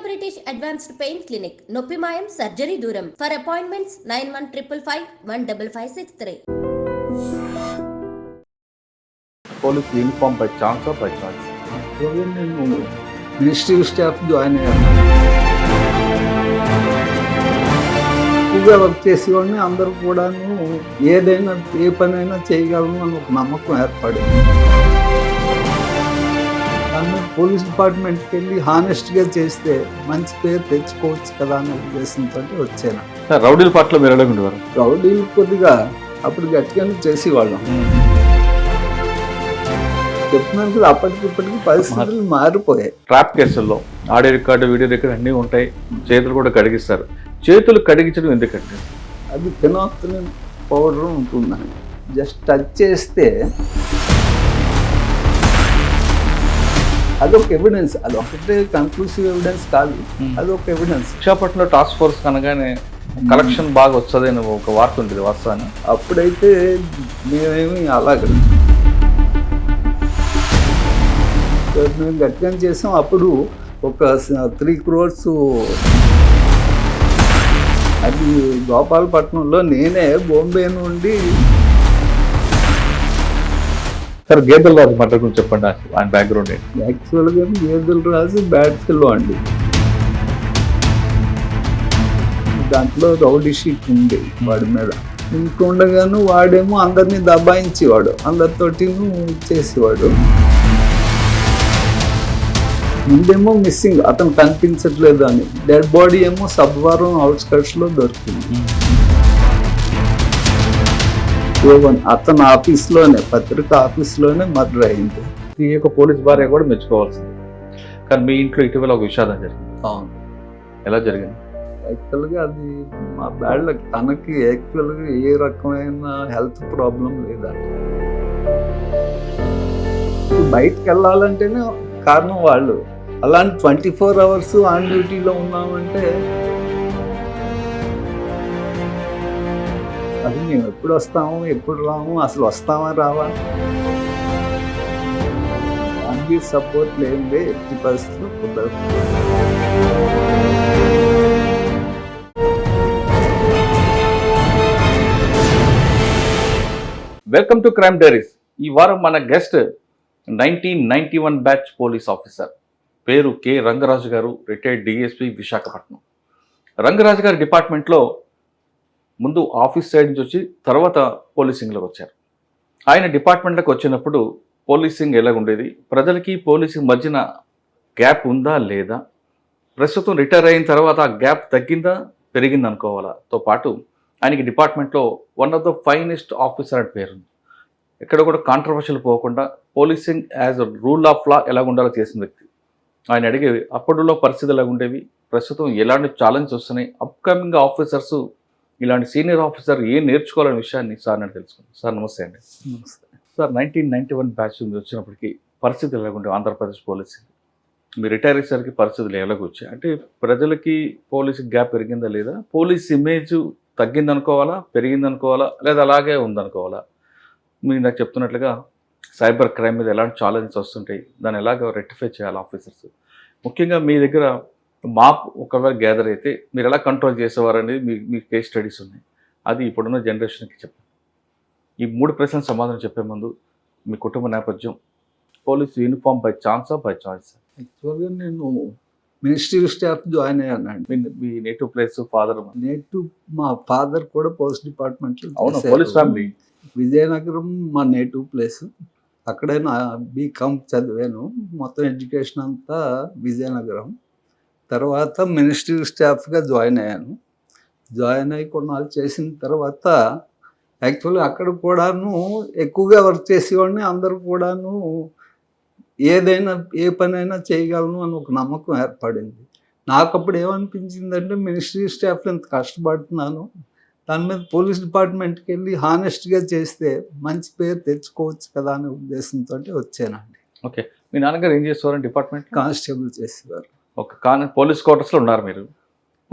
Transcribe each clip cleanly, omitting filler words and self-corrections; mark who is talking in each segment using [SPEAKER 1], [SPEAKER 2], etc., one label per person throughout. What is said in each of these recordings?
[SPEAKER 1] British Advanced Pain Clinic, Noppimayam Surgery Duram. For appointments 9155515563.
[SPEAKER 2] Police uniform by chance or by choice?
[SPEAKER 3] నేను ministry staff join అయ్యాను. ఎక్కువగా work చేసేవాడిని. అందరూ కూడాను ఏదైనా ఏ పనైనా చేయగలను అని ఒక నమ్మకం ఏర్పడింది. నన్ను పోలీస్ డిపార్ట్మెంట్కి వెళ్ళి హానెస్ట్గా చేస్తే మంచి పేరు తెచ్చుకోవచ్చు కదా అనే ఉద్దేశంతో వచ్చాను.
[SPEAKER 2] రౌడీల పట్ల మీరు ఎలా ఉండేవారు?
[SPEAKER 3] రౌడీలు కొద్దిగా అప్పుడు గట్టిగానే చేసేవాళ్ళం. చెప్తున్నాను కదా, అప్పటికిప్పటికి పరిస్థితులు మారిపోయాయి.
[SPEAKER 2] ట్రాప్ కేసుల్లో ఆడియో రికార్డు, వీడియో రికార్డు అన్నీ ఉంటాయి. చేతులు కూడా కడిగిస్తారు. చేతులు కడిగించడం ఎందుకంటే
[SPEAKER 3] అది ఫినాక్సిలిన్ పౌడర్ ఉంటుందండి. జస్ట్ టచ్ చేస్తే అదొక ఎవిడెన్స్. అది ఒకటే కన్క్లూసివ్ ఎవిడెన్స్ కాదు, అదొక ఎవిడెన్స్.
[SPEAKER 2] విశాఖపట్నంలో టాస్క్ ఫోర్స్ అనగానే కలెక్షన్ బాగా వస్తుంది అని ఒక వార్త ఉంటుంది, వాస్తవాన్ని.
[SPEAKER 3] అప్పుడైతే మేమేమి అలాగే మేము గట్టిగా చేసాం. అప్పుడు ఒక 3 crores అది గోపాలపట్నంలో. నేనే బాంబే నుండి.
[SPEAKER 2] సార్ గేదెల రాజు మటర్ గురించి చెప్పండి, ఆయన బ్యాక్గ్రౌండ్ ఏంటి?
[SPEAKER 3] యాక్చువల్గా గేదెల రాజు బ్యాడ్ ఫెల్లో అండి. దాంట్లో రౌడీ షీట్ ఉంది వాడి మీద. ఇంకొండగాను వాడేమో అందరినీ దబాయించేవాడు, అందరితోటి చేసేవాడు. ముందేమో మిస్సింగ్, అతను కనిపించట్లేదు అని. డెడ్ బాడీ ఏమో సబ్వారం అవుట్స్కట్స్లో దొరికింది. అతను ఆఫీస్లోనే, పత్రిక ఆఫీస్లోనే మర్డర్ అయింది.
[SPEAKER 2] ఈ యొక్క పోలీస్ భార్య కూడా మెచ్చుకోవాల్సింది. కానీ మీ ఇంట్లో ఇటీవల ఒక విషాదం జరిగింది.
[SPEAKER 3] అవును.
[SPEAKER 2] ఎలా జరిగింది?
[SPEAKER 3] యాక్చువల్గా అది మా బ్యాడ్ లక్. తనకి యాక్చువల్గా ఏ రకమైన హెల్త్ ప్రాబ్లం లేదంట. బయటకు వెళ్ళాలంటేనే కారణం వాళ్ళు. అలాంటి 24 hours ఆన్ డ్యూటీలో ఉన్నామంటే అది మేము ఎప్పుడు వస్తాము, ఎప్పుడు రాము, అసలు వస్తామా రావా, ఫ్యామిలీ సపోర్ట్ లేనిదే ఎట్టి పరిస్థితుల్లో కుదరదు.
[SPEAKER 2] Welcome to crime diaries. ఈ వారం మన గెస్ట్ 1991 బ్యాచ్ పోలీస్ ఆఫీసర్, పేరు కె రంగరాజు గారు, రిటైర్డ్ డిఎస్పీ విశాఖపట్నం. రంగరాజు గారి డిపార్ట్మెంట్లో ముందు ఆఫీస్ సైడ్ నుంచి వచ్చి తర్వాత పోలీసింగ్లోకి వచ్చారు. ఆయన డిపార్ట్మెంట్లోకి వచ్చినప్పుడు పోలీసింగ్ ఎలా ఉండేది, ప్రజలకి పోలీసింగ్ మధ్యన గ్యాప్ ఉందా లేదా, ప్రస్తుతం రిటైర్ అయిన తర్వాత ఆ గ్యాప్ తగ్గిందా పెరిగింది అనుకోవాలాతో పాటు ఆయనకి డిపార్ట్మెంట్లో one of the finest officer అని పేరుంది. ఎక్కడ కూడా కాంట్రవర్షియల్ పోకుండా policing as a rule of law ఎలా ఉండాలో చేసిన వ్యక్తి. ఆయన అడిగే అప్పటిలో పరిస్థితులు ఎలా ఉండేవి, ప్రస్తుతం ఎలాంటి ఛాలెంజ్ వస్తున్నాయి, అప్కమింగ్ ఆఫీసర్స్ ఇలాంటి సీనియర్ ఆఫీసర్ ఏం నేర్చుకోవాలనే విషయాన్ని సార్ నేను తెలుసుకున్నాను. సార్ నమస్తే అండి.
[SPEAKER 3] నమస్తే
[SPEAKER 2] సార్. 1991 బ్యాచ్ వచ్చినప్పటికీ పరిస్థితులు ఎలా ఉండేవి ఆంధ్రప్రదేశ్ పోలీసింగ్? మీరు రిటైర్ అయ్యేసరికి పరిస్థితులు ఎలాగ వచ్చాయి? అంటే ప్రజలకి పోలీసు గ్యాప్ పెరిగిందా లేదా, పోలీస్ ఇమేజ్ తగ్గింది అనుకోవాలా, పెరిగింది అనుకోవాలా, లేదా అలాగే ఉందనుకోవాలా? మీరు నాకు చెప్తున్నట్లుగా సైబర్ క్రైమ్ మీద ఎలాంటి ఛాలెంజెస్ వస్తుంటాయి, దాన్ని ఎలాగ రెక్టిఫై చేయాలి ఆఫీసర్స్? ముఖ్యంగా మీ దగ్గర మాప్ ఒకవేళ గ్యాదర్ అయితే మీరు ఎలా కంట్రోల్ చేసేవారు అనేది మీ కేస్ స్టడీస్ ఉన్నాయి. అది ఇప్పుడున్న జనరేషన్కి చెప్పండి. ఈ 3 ప్రశ్నలు సమాధానం చెప్పే ముందు మీ కుటుంబ నేపథ్యం, పోలీస్ యూనిఫామ్ బై ఛాన్సా బై చాయిస్?
[SPEAKER 3] యాక్చువల్గా నేను మినిస్ట్రీ స్టాఫ్ జాయిన్ అయ్యానండి.
[SPEAKER 2] మీ నేటివ్ ప్లేస్, ఫాదర్?
[SPEAKER 3] మా ఫాదర్ కూడా పోస్ట్ డిపార్ట్మెంట్లో.
[SPEAKER 2] అవును, పోలీస్ ఫ్యామిలీ.
[SPEAKER 3] విజయనగరం మా నేటివ్ ప్లేస్. అక్కడే నా బీకామ్ చదివాను. మొత్తం ఎడ్యుకేషన్ అంతా విజయనగరం. తర్వాత మినిస్ట్రీ స్టాఫ్గా జాయిన్ అయ్యాను. జాయిన్ అయ్యి కొన్నాళ్ళు చేసిన తర్వాత యాక్చువల్గా అక్కడ కూడాను ఎక్కువగా వర్క్ చేసేవాడిని. అందరూ కూడాను ఏదైనా ఏ పనైనా చేయగలను అని ఒక నమ్మకం ఏర్పడింది. నాకు అప్పుడు ఏమనిపించిందంటే, మినిస్ట్రీ స్టాఫ్లో ఇంత కష్టపడుతున్నాను, దాని మీద పోలీస్ డిపార్ట్మెంట్కి వెళ్ళి హానెస్ట్గా చేస్తే మంచి పేరు తెచ్చుకోవచ్చు కదా అనే ఉద్దేశంతో వచ్చానండి.
[SPEAKER 2] ఓకే. మీ నాన్నగారు ఏం చేసేవారు డిపార్ట్మెంట్?
[SPEAKER 3] కానిస్టేబుల్ చేసేవారు.
[SPEAKER 2] పోలీస్ క్వార్టర్స్లో ఉన్నారు మీరు.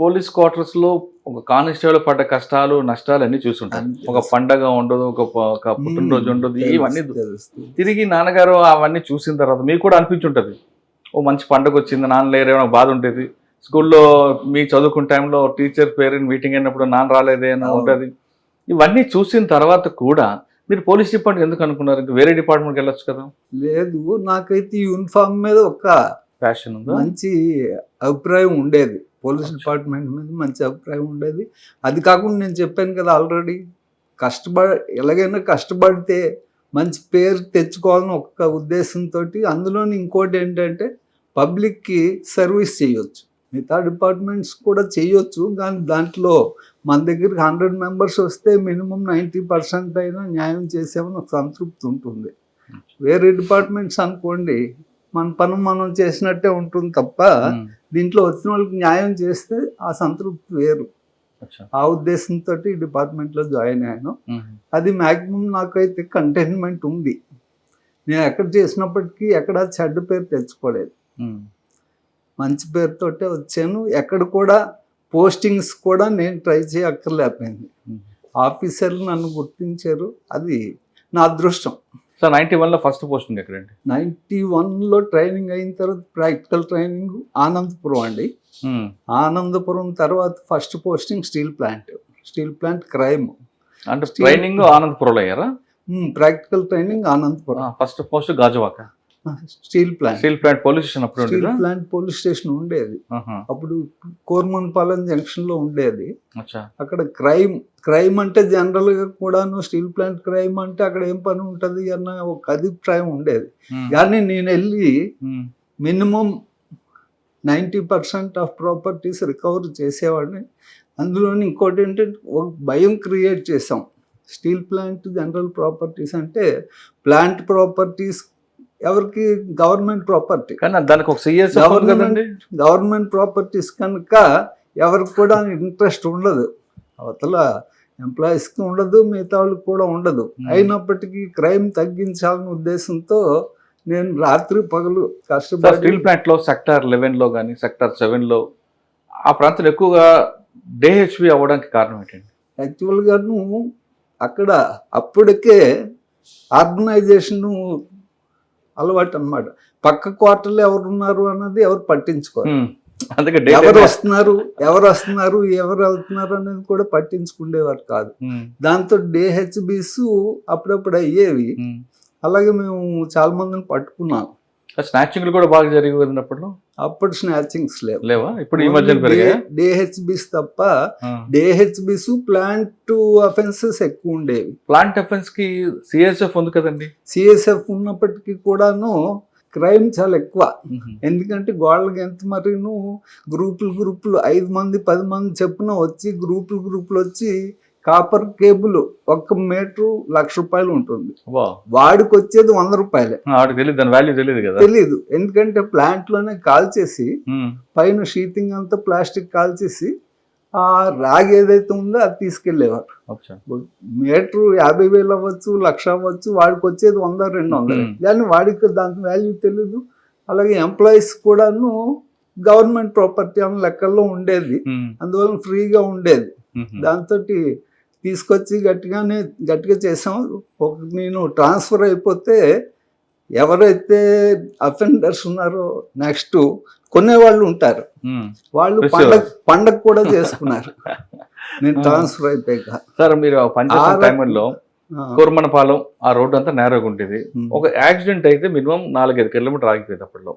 [SPEAKER 2] పోలీస్ క్వార్టర్స్లో ఒక కానిస్టేబుల్ పడ్డ కష్టాలు, నష్టాలు అన్నీ చూసుంటారు. ఒక పండగ ఉండదు, ఒక పుట్టినరోజు ఉండదు, ఇవన్నీ తిరిగి నాన్నగారు అవన్నీ చూసిన తర్వాత మీకు కూడా అనిపించుంటుంది, ఓ మంచి పండగ వచ్చింది, నాన్న లేరేమో బాధ ఉంటుంది, స్కూల్లో మీ చదువుకున్న టైంలో టీచర్ పేరెంట్ మీటింగ్ అయినప్పుడు నాన్న రాలేదే అని
[SPEAKER 3] అవును.
[SPEAKER 2] ఉంటుంది. ఇవన్నీ చూసిన తర్వాత కూడా మీరు పోలీస్ డిపార్ట్మెంట్ ఎందుకు అనుకున్నారు? ఇంకా వేరే డిపార్ట్మెంట్కి వెళ్ళొచ్చు కదా.
[SPEAKER 3] లేదు, నాకైతే యూనిఫామ్ మీద ఒక
[SPEAKER 2] ఫ్యాషన్ ఉందా?
[SPEAKER 3] మంచి అభిప్రాయం ఉండేది, పోలీస్ డిపార్ట్మెంట్ మీద మంచి అభిప్రాయం ఉండేది. అది కాకుండా నేను చెప్పాను కదా ఆల్రెడీ, ఎలాగైనా కష్టపడితే మంచి పేరు తెచ్చుకోవాలని ఒక ఉద్దేశంతో. అందులోని ఇంకోటి ఏంటంటే పబ్లిక్కి సర్వీస్ చేయొచ్చు. మిగతా డిపార్ట్మెంట్స్ కూడా చేయొచ్చు, కానీ దాంట్లో మన దగ్గరికి 100 మెంబర్స్ వస్తే మినిమం 90% అయినా న్యాయం చేసామని ఒక సంతృప్తి ఉంటుంది. వేరే డిపార్ట్మెంట్స్ అనుకోండి, మన పని మనం చేసినట్టే ఉంటుంది తప్ప దీంట్లో వచ్చిన వాళ్ళకి న్యాయం చేస్తే ఆ సంతృప్తి వేరు. ఆ ఉద్దేశంతో ఈ డిపార్ట్మెంట్లో జాయిన్ అయ్యాను. అది మ్యాక్సిమం నాకైతే కంటైన్మెంట్ ఉంది. నేను ఎక్కడ చేసినప్పటికీ ఎక్కడ చెడ్డ పేరు తెచ్చుకోలేదు, మంచి పేరుతోటే వచ్చాను. ఎక్కడ కూడా పోస్టింగ్స్ కూడా నేను ట్రై చేయక్కర్లేకపోయింది. ఆఫీసర్లు నన్ను గుర్తించారు, అది నా అదృష్టం.
[SPEAKER 2] సార్ 91లో ఫస్ట్ పోస్టింగ్ ఎక్కడండి?
[SPEAKER 3] 91లో ట్రైనింగ్ అయిన తర్వాత ప్రాక్టికల్ ట్రైనింగ్ ఆనందపురం అండి. ఆనందపురం తర్వాత first posting steel plant crime.
[SPEAKER 2] అంటే ట్రైనింగ్ ఆనందపురంలో అయ్యారా?
[SPEAKER 3] Practical training Anandapuram.
[SPEAKER 2] First post Gajuwaka.
[SPEAKER 3] Steel plant
[SPEAKER 2] police station అప్పుడు
[SPEAKER 3] స్టీల్ ప్లాంట్ పోలీస్ స్టేషన్ ఉండేది అప్పుడు, కోర్మన్పాలెం జంక్షన్ లో ఉండేది. అక్కడ క్రైమ్ అంటే జనరల్ గా కూడాను స్టీల్ ప్లాంట్ క్రైమ్ అంటే అక్కడ ఏం పని ఉంటది అన్న ఒక అభిప్రాయం ఉండేది. కానీ నేను వెళ్ళి మినిమం 90% ఆఫ్ ప్రాపర్టీస్ రికవర్ చేసేవాడిని. అందులోని ఇంకోటి ఏంటంటే ఒక భయం క్రియేట్ చేసాం. స్టీల్ ప్లాంట్ జనరల్ ప్రాపర్టీస్ అంటే ప్లాంట్ ప్రాపర్టీస్ ఎవరికి గవర్నమెంట్ ప్రాపర్టీ,
[SPEAKER 2] కానీ దానికి ఒక
[SPEAKER 3] గవర్నమెంట్ ప్రాపర్టీస్ కనుక ఎవరికి కూడా ఇంట్రెస్ట్ ఉండదు. అవతల ఎంప్లాయీస్కి ఉండదు, మిగతా వాళ్ళకి కూడా ఉండదు. అయినప్పటికీ క్రైమ్ తగ్గించాలనే ఉద్దేశంతో నేను రాత్రి పగలు కష్టపడి.
[SPEAKER 2] స్టీల్ ప్లాంట్ లో సెక్టార్ 11లో కానీ సెక్టార్ 7లో ఆ ప్రాంతంలో ఎక్కువగా DHP అవ్వడానికి కారణం ఏంటండి?
[SPEAKER 3] యాక్చువల్గాను అక్కడ అప్పటికే ఆర్గనైజేషన్ అలవాటు అన్నమాట. పక్క క్వార్టర్లో ఎవరున్నారు అన్నది ఎవరు పట్టించుకోరు. ఎవరు వస్తున్నారు ఎవరు వెళ్తున్నారు అనేది కూడా పట్టించుకునేవారు కాదు. దాంతో DHBs అప్పుడప్పుడు అయ్యేవి. అలాగే మేము చాలా మందిని పట్టుకున్నాం.
[SPEAKER 2] స్నాచింగ్లు కూడా బాగా జరిగినప్పుడు
[SPEAKER 3] అప్పుడు స్నాచింగ్స్
[SPEAKER 2] లేవా? ఇప్పుడు ఈ మధ్య
[SPEAKER 3] DHBs తప్ప DHBs ప్లాంట్ అఫెన్సెస్ ఎక్కువ ఉండేవి.
[SPEAKER 2] ప్లాంట్ అఫెన్స్ కి CSF ఉంది కదండి.
[SPEAKER 3] CSF ఉన్నప్పటికీ కూడాను క్రైమ్ చాలా ఎక్కువ. ఎందుకంటే గోడలకి ఎంత మరీను గ్రూపులు 5 మంది 10 మంది చెప్పున వచ్చి గ్రూపులు వచ్చి కాపర్ కేబుల్ 1 మీటర్ ₹1,00,000 ఉంటుంది. వాడికి వచ్చేది ₹100. తెలీదు, ఎందుకంటే ప్లాంట్ లోనే కాల్చేసి పైన షీటింగ్ అంతా ప్లాస్టిక్ కాల్చేసి ఆ రాగి ఏదైతే ఉందో అది తీసుకెళ్లేవారు. మీటర్ 50,000 అవ్వచ్చు, 1,00,000 అవ్వచ్చు, వాడికి వచ్చేది 100-200. కానీ వాడికి దాని వాల్యూ తెలీదు. అలాగే ఎంప్లాయీస్ కూడాను గవర్నమెంట్ ప్రాపర్టీ అన్న లెక్కల్లో ఉండేది, అందువల్ల ఫ్రీగా ఉండేది. దాంతో తీసుకొచ్చి గట్టిగా చేసాం. నేను ట్రాన్స్ఫర్ అయిపోతే ఎవరైతే అఫెండర్స్ ఉన్నారో నెక్స్ట్ కొనేవాళ్ళు ఉంటారు, వాళ్ళు పండగ కూడా చేసుకున్నారు నేను ట్రాన్స్ఫర్ అయిపోయాక.
[SPEAKER 2] సార్ మీరు పనిచేసిన టైంలో కోర్మనపాలెం ఆ రోడ్డు అంతా నేరోగా ఉంటుంది. ఒక యాక్సిడెంట్ అయితే మినిమం 4-5 కిలోమీటర్ ఆగిపోయింది అప్పట్లో.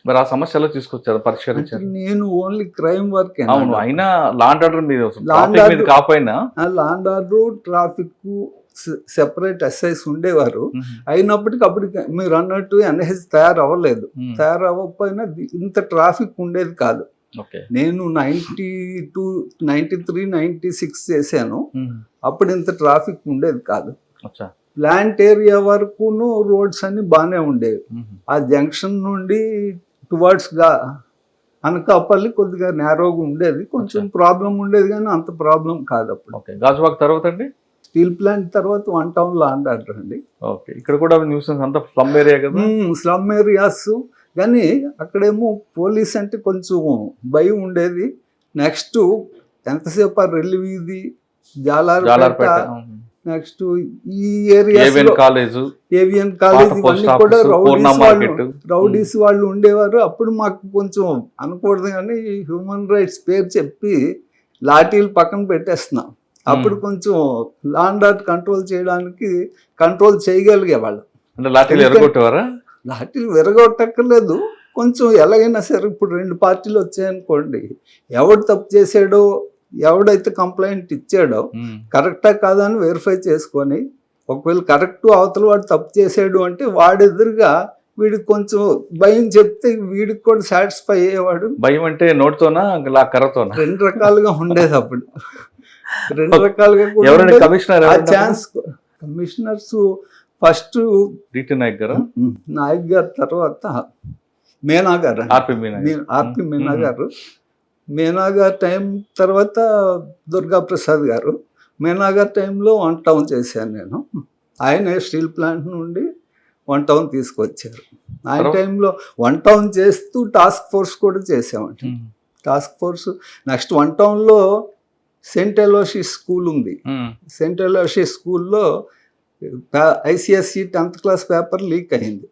[SPEAKER 2] మరి ఆ సమస్యలో తీసుకొచ్చారు, పరిష్కరించారు?
[SPEAKER 3] నేను ఓన్లీ క్రైమ్ వర్క్.
[SPEAKER 2] అవును, అయినా లాండ్ ఆర్డర్ మీద కాకపోయినా
[SPEAKER 3] law and order traffic separate SIs ఉండేవారు. అయినప్పటికీ అప్పుడు మీరు అన్నట్టు NH తయారవ్వలేదు. తయారవ్వకపోయినా ఇంత ట్రాఫిక్ ఉండేది కాదు. నేను 92, 93, 96 చేశాను. అప్పుడు ఇంత ట్రాఫిక్ ఉండేది కాదు. ప్లాంట్ ఏరియా వరకును రోడ్స్ అన్ని బాగానే ఉండేవి. ఆ జంక్షన్ నుండి టువర్డ్స్ అనకాపల్లి కొద్దిగా నేరోగా ఉండేది, కొంచెం ప్రాబ్లం ఉండేది, కానీ అంత ప్రాబ్లం కాదు అప్పుడు.
[SPEAKER 2] గాజువాక తర్వాత అండి
[SPEAKER 3] స్టీల్ ప్లాంట్ తర్వాత 1 టౌన్ లాండ్ ఆర్డర్ అండి.
[SPEAKER 2] ఇక్కడ కూడా న్యూసెన్స్ అంతా స్లమ్ ఏరియా కదా.
[SPEAKER 3] స్లమ్ ఏరియాస్, కానీ అక్కడేమో పోలీస్ అంటే కొంచెం భయం ఉండేది. నెక్స్ట్ ఎంతసేపు ఆ రెల్లి వీధి, జాలార్పేట, నెక్స్ట్ ఈ area
[SPEAKER 2] avian college,
[SPEAKER 3] avian college
[SPEAKER 2] post
[SPEAKER 3] ఇవన్నీ కూడా
[SPEAKER 2] ఆఫీస్, పూర్ణ మార్కెట్.
[SPEAKER 3] రౌడీస్ వాళ్ళు ఉండేవారు. అప్పుడు మాకు కొంచెం అనకూడదు కానీ హ్యూమన్ రైట్స్ పేరు చెప్పి లాఠీలు పక్కన పెట్టేస్తున్నాం. అప్పుడు కొంచెం లా అండ్ ఆర్డర్ కంట్రోల్ చేయగలిగేవాళ్ళు.
[SPEAKER 2] అంటే లాఠీలు ఎరగొట్టేవారా?
[SPEAKER 3] లాఠీలు విరగొట్టక్కర్లేదు, కొంచెం ఎలాగైనా సరే ఇప్పుడు 2 పార్టీలు వచ్చాయనుకోండి, ఎవడు తప్పు చేసాడో, ఎవడైతే కంప్లైంట్ ఇచ్చాడో కరెక్టా కాదా అని వెరిఫై చేసుకొని, ఒకవేళ కరెక్ట్ అవతల వాడు తప్పు చేసాడు అంటే వాడి ఎదురుగా వీడికి కొంచెం భయం చెప్తే వీడికి కూడా సాటిస్ఫై అయ్యేవాడు.
[SPEAKER 2] భయం అంటే నోటితోనా కర్రతోనా?
[SPEAKER 3] 2 రకాలుగా ఉండేది అప్పుడు. 2 రకాలుగా chance. Commissioners first
[SPEAKER 2] DT Nayak గారు,
[SPEAKER 3] నాయక్ గారు, తర్వాత మీనా గారు, ఆర్పి మీనా గారు. మీనా గారి టైం తర్వాత దుర్గా ప్రసాద్ గారు. మీనా గారి టైంలో 1 టౌన్ చేశాను నేను. ఆయన స్టీల్ ప్లాంట్ నుండి 1 టౌన్ తీసుకొచ్చారు. ఆయన టైంలో 1 టౌన్ చేస్తూ టాస్క్ ఫోర్స్ కూడా చేసామండి. టాస్క్ ఫోర్స్ నెక్స్ట్ 1 టౌన్లో సెయింట్ ఎలోషియస్ స్కూల్ ఉంది. సెయింట్ ఎలోషియస్ స్కూల్లో ICSE 10th class paper leak అయింది.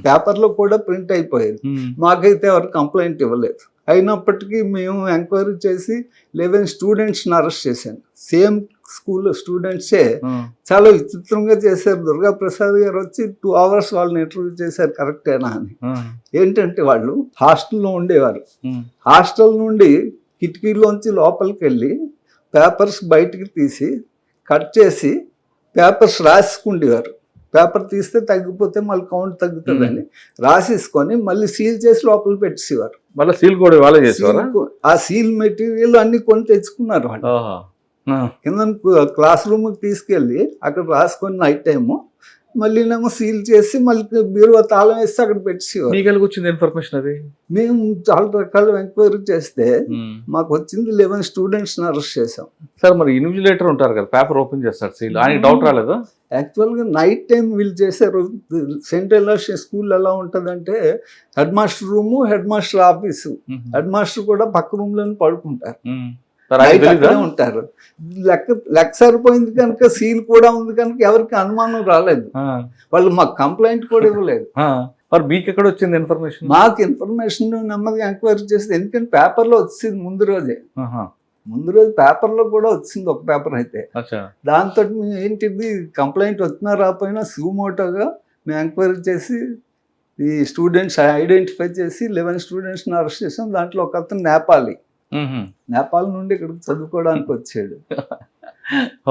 [SPEAKER 3] పేపర్లో కూడా ప్రింట్ అయిపోయేది. మాకైతే ఎవరు కంప్లైంట్ ఇవ్వలేదు. అయినప్పటికీ మేము ఎంక్వైరీ చేసి 11 స్టూడెంట్స్ని అరెస్ట్ చేశాను. సేమ్ స్కూల్ స్టూడెంట్సే. చాలా విచిత్రంగా చేశారు. దుర్గా ప్రసాద్ గారు వచ్చి 2 hours వాళ్ళని ఇంటర్వ్యూ చేశారు, కరెక్టేనా అని. ఏంటంటే వాళ్ళు హాస్టల్లో ఉండేవారు. హాస్టల్ నుండి కిటికీలోంచి లోపలికి వెళ్ళి పేపర్స్ బయటికి తీసి కట్ చేసి పేపర్స్ రాసుకుండేవారు. పేపర్ తీస్తే తగ్గిపోతే మళ్ళీ కౌంట్ తగ్గుతుందని రాసేసుకొని మళ్ళీ సీల్ చేసి లోపల పెట్టేసేవారు.
[SPEAKER 2] మళ్ళీ సీల్ కూడా వాళ్ళే చేసేవారు.
[SPEAKER 3] ఆ సీల్ మెటీరియల్ అన్ని కొని తెచ్చుకున్నారు వాళ్ళు. కింద క్లాస్ రూమ్కి తీసుకెళ్ళి అక్కడ రాసుకొని నైట్ టైము మళ్ళీనేమో సీల్ చేసి మళ్ళీ బీరువా తాళం వేసి అక్కడ పెట్టేసేవారు.
[SPEAKER 2] మీకు వచ్చింది ఇన్ఫర్మేషన్ అది?
[SPEAKER 3] మేము చాలా రకాల ఎంక్వైరీ చేస్తే మాకు వచ్చింది 11 స్టూడెంట్స్ని అరెస్ట్ చేసాం.
[SPEAKER 2] సార్ మరి ఇన్విజిలేటర్ ఉంటారు కదా, పేపర్ ఓపెన్ చేస్తారు, సీల్, ఆయన డౌట్ రాలేదు?
[SPEAKER 3] యాక్చువల్గా నైట్ టైం వీళ్ళు చేశారు. సెయింట్ ఎలోషియస్ స్కూల్ ఎలా ఉంటుందంటే head master room, head master office, head master కూడా పక్క రూమ్లోనే పడుకుంటారు, ఉంటారు. లెక్క సరిపోయింది కనుక సీల్ కూడా ఉంది కనుక ఎవరికి అనుమానం రాలేదు. వాళ్ళు మాకు కంప్లైంట్ కూడా ఇవ్వలేదు.
[SPEAKER 2] మరి మీకు ఎక్కడ వచ్చింది ఇన్ఫర్మేషన్?
[SPEAKER 3] మాకు ఇన్ఫర్మేషన్ నెమ్మదిగా ఎంక్వైరీ చేస్తే, ఎందుకంటే పేపర్లో వచ్చింది ముందు రోజు పేపర్లో కూడా వచ్చింది ఒక పేపర్ అయితే. దాంతో మేము ఏంటిది కంప్లైంట్ వచ్చినా రాకపోయినా సుమోటోగా మేము ఎంక్వైరీ చేసి ఈ స్టూడెంట్స్ ఐడెంటిఫై చేసి 11 స్టూడెంట్స్ని అరెస్ట్ చేసాం. దాంట్లో ఒక అతను నేపాల్ నుండి ఇక్కడికి చదువుకోవడానికి వచ్చాడు.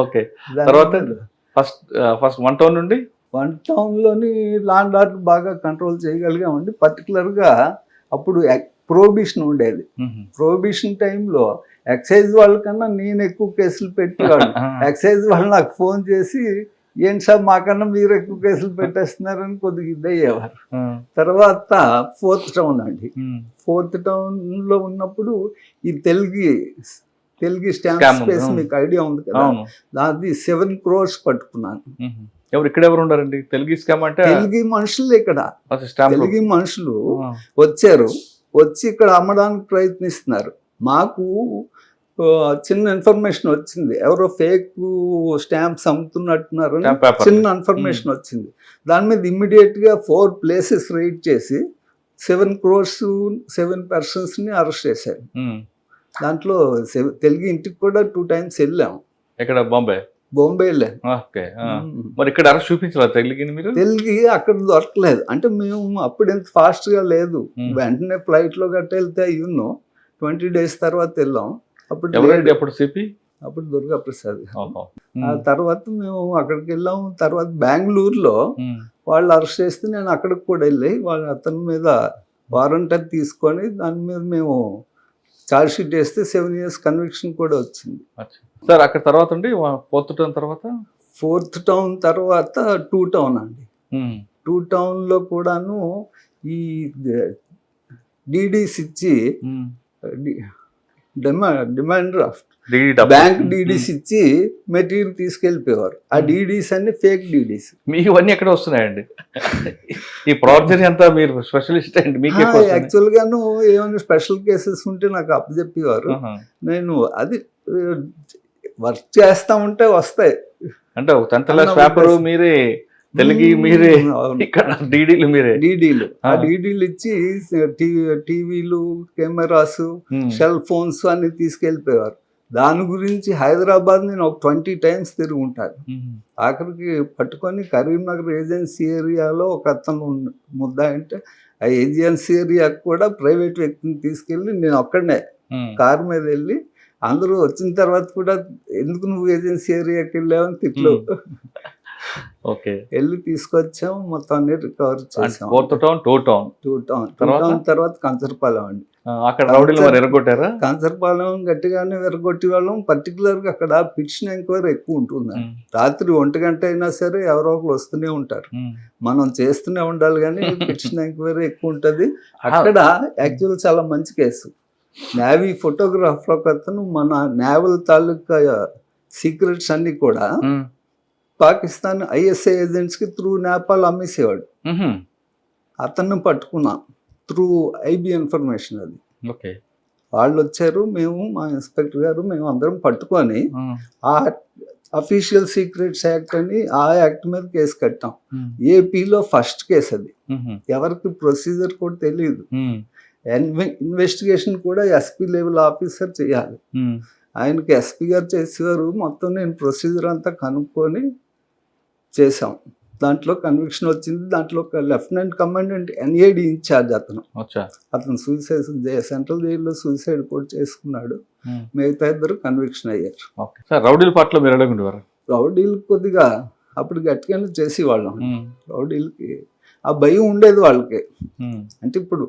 [SPEAKER 2] ఓకే. తర్వాత ఫస్ట్ 1 టౌన్ నుండి
[SPEAKER 3] 1 టౌన్లోని లా అండ్ ఆర్డర్ బాగా కంట్రోల్ చేయగలిగామండి. పర్టికులర్గా అప్పుడు ప్రొహిబిషన్ ఉండేది. ప్రొహిబిషన్ టైంలో ఎక్సైజ్ వాళ్ళకన్నా నేను ఎక్కువ కేసులు పెట్టేవాడు. ఎక్సైజ్ వాళ్ళు నాకు ఫోన్ చేసి ఏంటి సార్ మాకన్నా మీరు ఎక్కువ కేసులు పెట్టేస్తున్నారని కొద్దిగా ఇదయ్యేవారు. తర్వాత 4th టౌన్ అండి. 4th టౌన్లో ఉన్నప్పుడు ఈ తెలుగు స్టాంప్ స్పేస్ మీకు ఐడియా ఉంది కదా, దాన్ని 7 crores పట్టుకున్నాను.
[SPEAKER 2] ఎవరు ఉన్నారండి తెలుగు స్కామ్ అంటే?
[SPEAKER 3] తెలుగు మనుషులు ఇక్కడ తెలుగు మనుషులు వచ్చి ఇక్కడ అమ్మడానికి ప్రయత్నిస్తున్నారు. మాకు చిన్న ఇన్ఫర్మేషన్ వచ్చింది, ఎవరో ఫేక్ స్టాంప్స్ అమ్ముతున్నట్టున్నారు, చిన్న ఇన్ఫర్మేషన్ వచ్చింది. దాని మీద ఇమ్మీడియట్గా 4 places రైడ్ చేసి 7 crores 7 personsని అరెస్ట్ చేశారు. దాంట్లో తెలుగు ఇంటికి కూడా 2 times వెళ్ళాము.
[SPEAKER 2] ఎక్కడ? బాంబే
[SPEAKER 3] వెళ్ళాను.
[SPEAKER 2] మరి ఇక్కడ అరెస్ట్ చూపించారు తెలుగుని మీరు?
[SPEAKER 3] తెలుగు అక్కడ దొరకలేదు. అంటే మేము అప్పుడు ఎంత ఫాస్ట్గా లేదు, వెంటనే ఫ్లైట్లో గట్ట వెళ్తే 20 days తర్వాత వెళ్ళాం. అప్పుడు దుర్గా ప్రసాద్. ఆ తర్వాత మేము అక్కడికి వెళ్ళాము. తర్వాత బెంగళూరులో వాళ్ళు అరెస్ట్ చేస్తే నేను అక్కడికి కూడా వెళ్ళి అతని మీద వారెంట్ తీసుకొని దాని మీద మేము ఛార్జ్ షీట్ వేస్తే 7 years కన్విక్షన్ కూడా వచ్చింది.
[SPEAKER 2] సార్ అక్కడ తర్వాత అండి 4th టౌన్ తర్వాత?
[SPEAKER 3] 4th టౌన్ తర్వాత 2 టౌన్ అండి. 2 టౌన్లో కూడాను ఈ డీడీస్ ఇచ్చి డిమాండ్ డ్రాఫ్ట్ బ్యాంక్ డీడీస్ ఇచ్చి మెటీరియల్ తీసుకెళ్ళిపోయేవారు. ఆ డీడీస్ అన్ని ఫేక్ డీడీస్.
[SPEAKER 2] మీకు అన్ని ఎక్కడ వస్తున్నాయండి? ఈ ప్రాజెక్ట్ అంతా మీరు స్పెషలిస్ట్ అండి. మీకు
[SPEAKER 3] యాక్చువల్గాను ఏమైనా స్పెషల్ కేసెస్ ఉంటే నాకు అప్పచెప్పేవారు. నేను అది వర్క్ చేస్తా ఉంటే వస్తాయి.
[SPEAKER 2] అంటే ఒక 10th క్లాస్ పేపర్ మీరే, తెలుగు మీరే, ఇక్కడ డీడీలు మీరే.
[SPEAKER 3] డీడీలు ఆ డీడీలు ఇచ్చి టీవీలు, కెమెరాస్, సెల్ ఫోన్స్ అన్ని తీసుకెళ్ళిపోయారు. దాని గురించి హైదరాబాద్ నేను ఒక 20 times తిరిగి ఉంటాను. ఆఖరికి పట్టుకొని కరీంనగర్ ఏజెన్సీ ఏరియాలో ఒక అతను ముద్ద అంటే ఆ ఏజెన్సీ ఏరియాకి కూడా ప్రైవేట్ వ్యక్తిని తీసుకెళ్ళి నేను ఒక్కడనే కారు మీద వెళ్ళి, అందరూ వచ్చిన తర్వాత కూడా ఎందుకు నువ్వు ఏజెన్సీ ఏరియాకి వెళ్ళావని తిట్లు
[SPEAKER 2] ఓకే
[SPEAKER 3] వెళ్ళి తీసుకొచ్చాం. మొత్తం అన్ని రికవర్ చేసాం.
[SPEAKER 2] 4th టౌన్ 2 టౌన్
[SPEAKER 3] తర్వాత కంచరపాలెం అండి.
[SPEAKER 2] అక్కడ రౌడీలు మరి ఎరగొట్టారా?
[SPEAKER 3] కంచరపాలెం గట్టిగానే ఎరగొట్టి వాళ్ళం. పర్టికులర్గా అక్కడ పిటిషన్ ఎంక్వైరీ ఎక్కువ ఉంటుంది. రాత్రి 1 గంట అయినా సరే ఎవరో ఒకరు వస్తూనే ఉంటారు. మనం చేస్తూనే ఉండాలి కానీ పిటిషన్ ఎంక్వైరీ ఎక్కువ ఉంటుంది అక్కడ. యాక్చువల్ చాలా మంచి కేసు. నేవీ ఫోటోగ్రాఫర్ ఒక అతను మన నేవల్ తాలూకా సీక్రెట్స్ అన్ని కూడా పాకిస్తాన్ ISI ఏజెంట్స్కి త్రూ నేపాల్ అమ్మేసేవాడు. అతన్ని పట్టుకున్నాం త్రూ IB ఇన్ఫర్మేషన్. అది
[SPEAKER 2] ఓకే,
[SPEAKER 3] వాళ్ళు వచ్చారు, మేము మా ఇన్స్పెక్టర్ గారు మేము అందరం పట్టుకొని ఆ అఫీషియల్ సీక్రెట్స్ యాక్ట్ అని ఆ యాక్ట్ మీద కేసు కట్టాం. ఏపీలో ఫస్ట్ కేసు అది. ఎవరికి ప్రొసీజర్ కూడా తెలియదు. ఇన్వెస్టిగేషన్ కూడా SP లెవెల్ ఆఫీసర్ చేయాలి. ఆయనకి SP గారు చేసేవారు. మొత్తం నేను ప్రొసీజర్ అంతా కనుక్కొని చేసాం. దాంట్లో కన్విక్షన్ వచ్చింది. దాంట్లో ఒక లెఫ్టినెంట్ కమాండెంట్ NAD ఇన్ఛార్జ్ అతను సూసైడ్ సెంట్రల్ జైల్లో సూసైడ్ కూడా చేసుకున్నాడు. మిగతా 2 కన్విక్షన్ అయ్యారు.
[SPEAKER 2] రౌడీల పట్ల మీరు ఎలాగుండేవారు?
[SPEAKER 3] రౌడీలు కొద్దిగా అప్పుడు గట్టిగానే చేసేవాళ్ళం. రౌడీలకి ఆ భయం ఉండేది వాళ్ళకి. అంటే ఇప్పుడు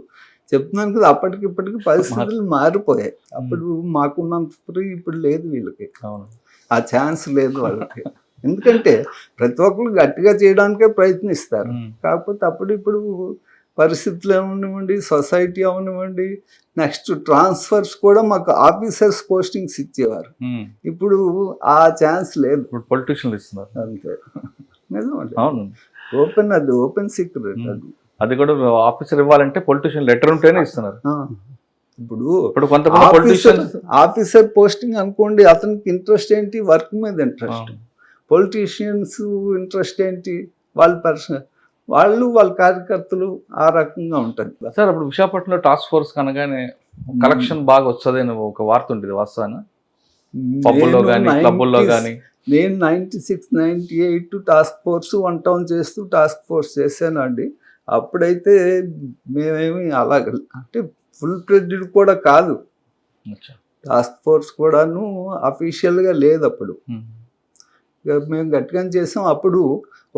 [SPEAKER 3] చెప్తున్నాను కదా, అప్పటికి ఇప్పటికి పరిస్థితులు మారిపోయాయి. అప్పుడు మాకున్నంత ఫ్రీ ఇప్పుడు లేదు వీళ్ళకి. ఆ ఛాన్స్ లేదు వాళ్ళకి. ఎందుకంటే ప్రతి ఒక్కరు గట్టిగా చేయడానికే ప్రయత్నిస్తారు. కాకపోతే అప్పుడు ఇప్పుడు పరిస్థితులు అవనివ్వండి, సొసైటీ అవనివ్వండి, నెక్స్ట్ ట్రాన్స్ఫర్స్ కూడా మాకు ఆఫీసర్స్ పోస్టింగ్స్ ఇచ్చేవారు. ఇప్పుడు ఆ ఛాన్స్ లేదు.
[SPEAKER 2] పొలిటీషియన్లు ఇస్తున్నారు
[SPEAKER 3] అంతే. నిజమండి, ఓపెన్ సీక్రెట్ అది.
[SPEAKER 2] అది కూడా ఆఫీసర్ ఇవ్వాలంటే పొలిటీషియన్ లెటర్ ఉంటేనే ఇస్తున్నారు.
[SPEAKER 3] ఇప్పుడు
[SPEAKER 2] కొంతమంది
[SPEAKER 3] ఆఫీసర్ పోస్టింగ్ అనుకోండి, అతనికి ఇంట్రెస్ట్ ఏంటి? వర్క్ మీద ఇంట్రెస్ట్. పొలిటీషియన్స్ ఇంట్రెస్ట్ ఏంటి? వాళ్ళ కార్యకర్తలు ఆ రకంగా ఉంటుంది
[SPEAKER 2] సార్. అప్పుడు విశాఖపట్నంలో టాస్క్ ఫోర్స్ కనగానే కలెక్షన్ బాగా వస్తుంది అని ఒక వార్త ఉంటుంది, వస్తాను పబ్బుల్లో కానీ క్లబ్బుల్లో కానీ.
[SPEAKER 3] నేను 96, 98 టాస్క్ ఫోర్స్ 1 టౌన్ చేస్తూ టాస్క్ ఫోర్స్ చేశాను అండి. అప్పుడైతే మేమేమి అలాగ అంటే ఫుల్ ఫ్లెడ్జ్డ్ కూడా కాదు. టాస్క్ ఫోర్స్ కూడాను అఫీషియల్గా లేదు అప్పుడు. మేము గట్టిగా చేసాం. అప్పుడు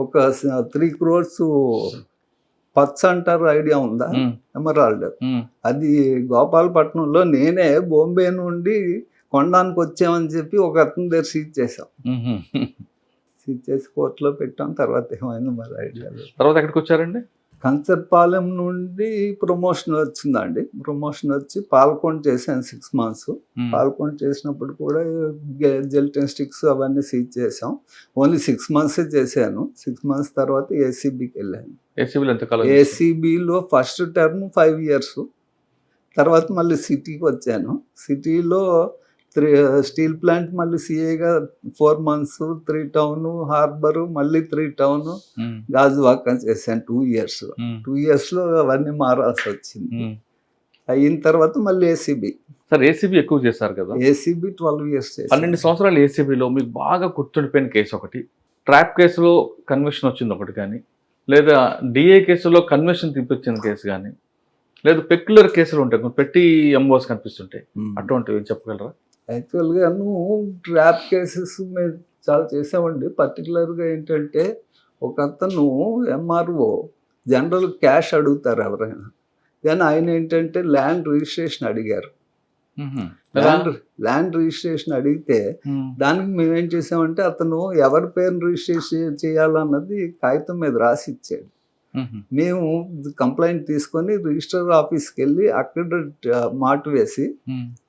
[SPEAKER 3] ఒక 3 crores పచ్చ అంటారు, ఐడియా ఉందా? ఎమరాల్డ్. అది గోపాలపట్నంలో నేనే బాంబే నుండి కొనడానికి వచ్చామని చెప్పి ఒక అతని దగ్గర సీజ్ చేసాం. సీజ్ చేసి కోర్టులో పెట్టాం. తర్వాత ఏమైంది మరి ఐడియా లేదు.
[SPEAKER 2] తర్వాత ఎక్కడికి వచ్చారండి?
[SPEAKER 3] కంచర్పాలెం నుండి ప్రమోషన్ వచ్చిందండి. ప్రమోషన్ వచ్చి పాల్కొండ చేశాను 6 months. పాల్కొండ చేసినప్పుడు కూడా జెల్టన్ స్టిక్స్ అవన్నీ సీజ్ చేసాం. ఓన్లీ 6 months చేశాను. 6 months తర్వాత ACBకి వెళ్ళాను. ACBలో ఫస్ట్ టర్మ్ 5 years. తర్వాత మళ్ళీ సిటీకి వచ్చాను. సిటీలో స్టీల్ ప్లాంట్ మళ్ళీ CAగా 4 months, 3 టౌన్, హార్బర్, మళ్ళీ 3 టౌన్, గాజువాక చేశాను 2 years. 2 yearsలో అవన్నీ మారాల్సి వచ్చింది. అయిన తర్వాత మళ్ళీ ACB.
[SPEAKER 2] సార్ ACB ఎక్కువ చేశారు కదా?
[SPEAKER 3] ACB 12 years చేశాను.
[SPEAKER 2] 12 సంవత్సరాలు ACBలో మీకు బాగా గుర్తుండిపోయిన కేసు ఒకటి, ట్రాప్ కేసులో కన్విక్షన్ వచ్చింది ఒకటి కానీ, లేదా DA కేసులో కన్విక్షన్ తీపిచ్చిన కేసు కానీ, లేదా పెక్యులర్ కేసులు ఉంటాయి, పెట్టి ఎంఓస్ కనిపిస్తుంటాయి, అటువంటివి ఏం చెప్పగలరా?
[SPEAKER 3] యాక్చువల్గా ట్రాప్ కేసెస్ మేము చాలా చేసామండి. పర్టికులర్గా ఏంటంటే ఒక అతను MRO జనరల్ క్యాష్ అడుగుతారు ఎవరైనా, కానీ ఆయన ఏంటంటే ల్యాండ్ రిజిస్ట్రేషన్ అడిగారు. ల్యాండ్ రిజిస్ట్రేషన్ అడిగితే దానికి మేమేం చేసామంటే అతను ఎవరి పేరును రిజిస్ట్రేషన్ చేయాలన్నది కాగితం మీద రాసి ఇచ్చాడు. మేము కంప్లైంట్ తీసుకొని రిజిస్టర్ ఆఫీస్కి వెళ్ళి అక్కడ మాటు వేసి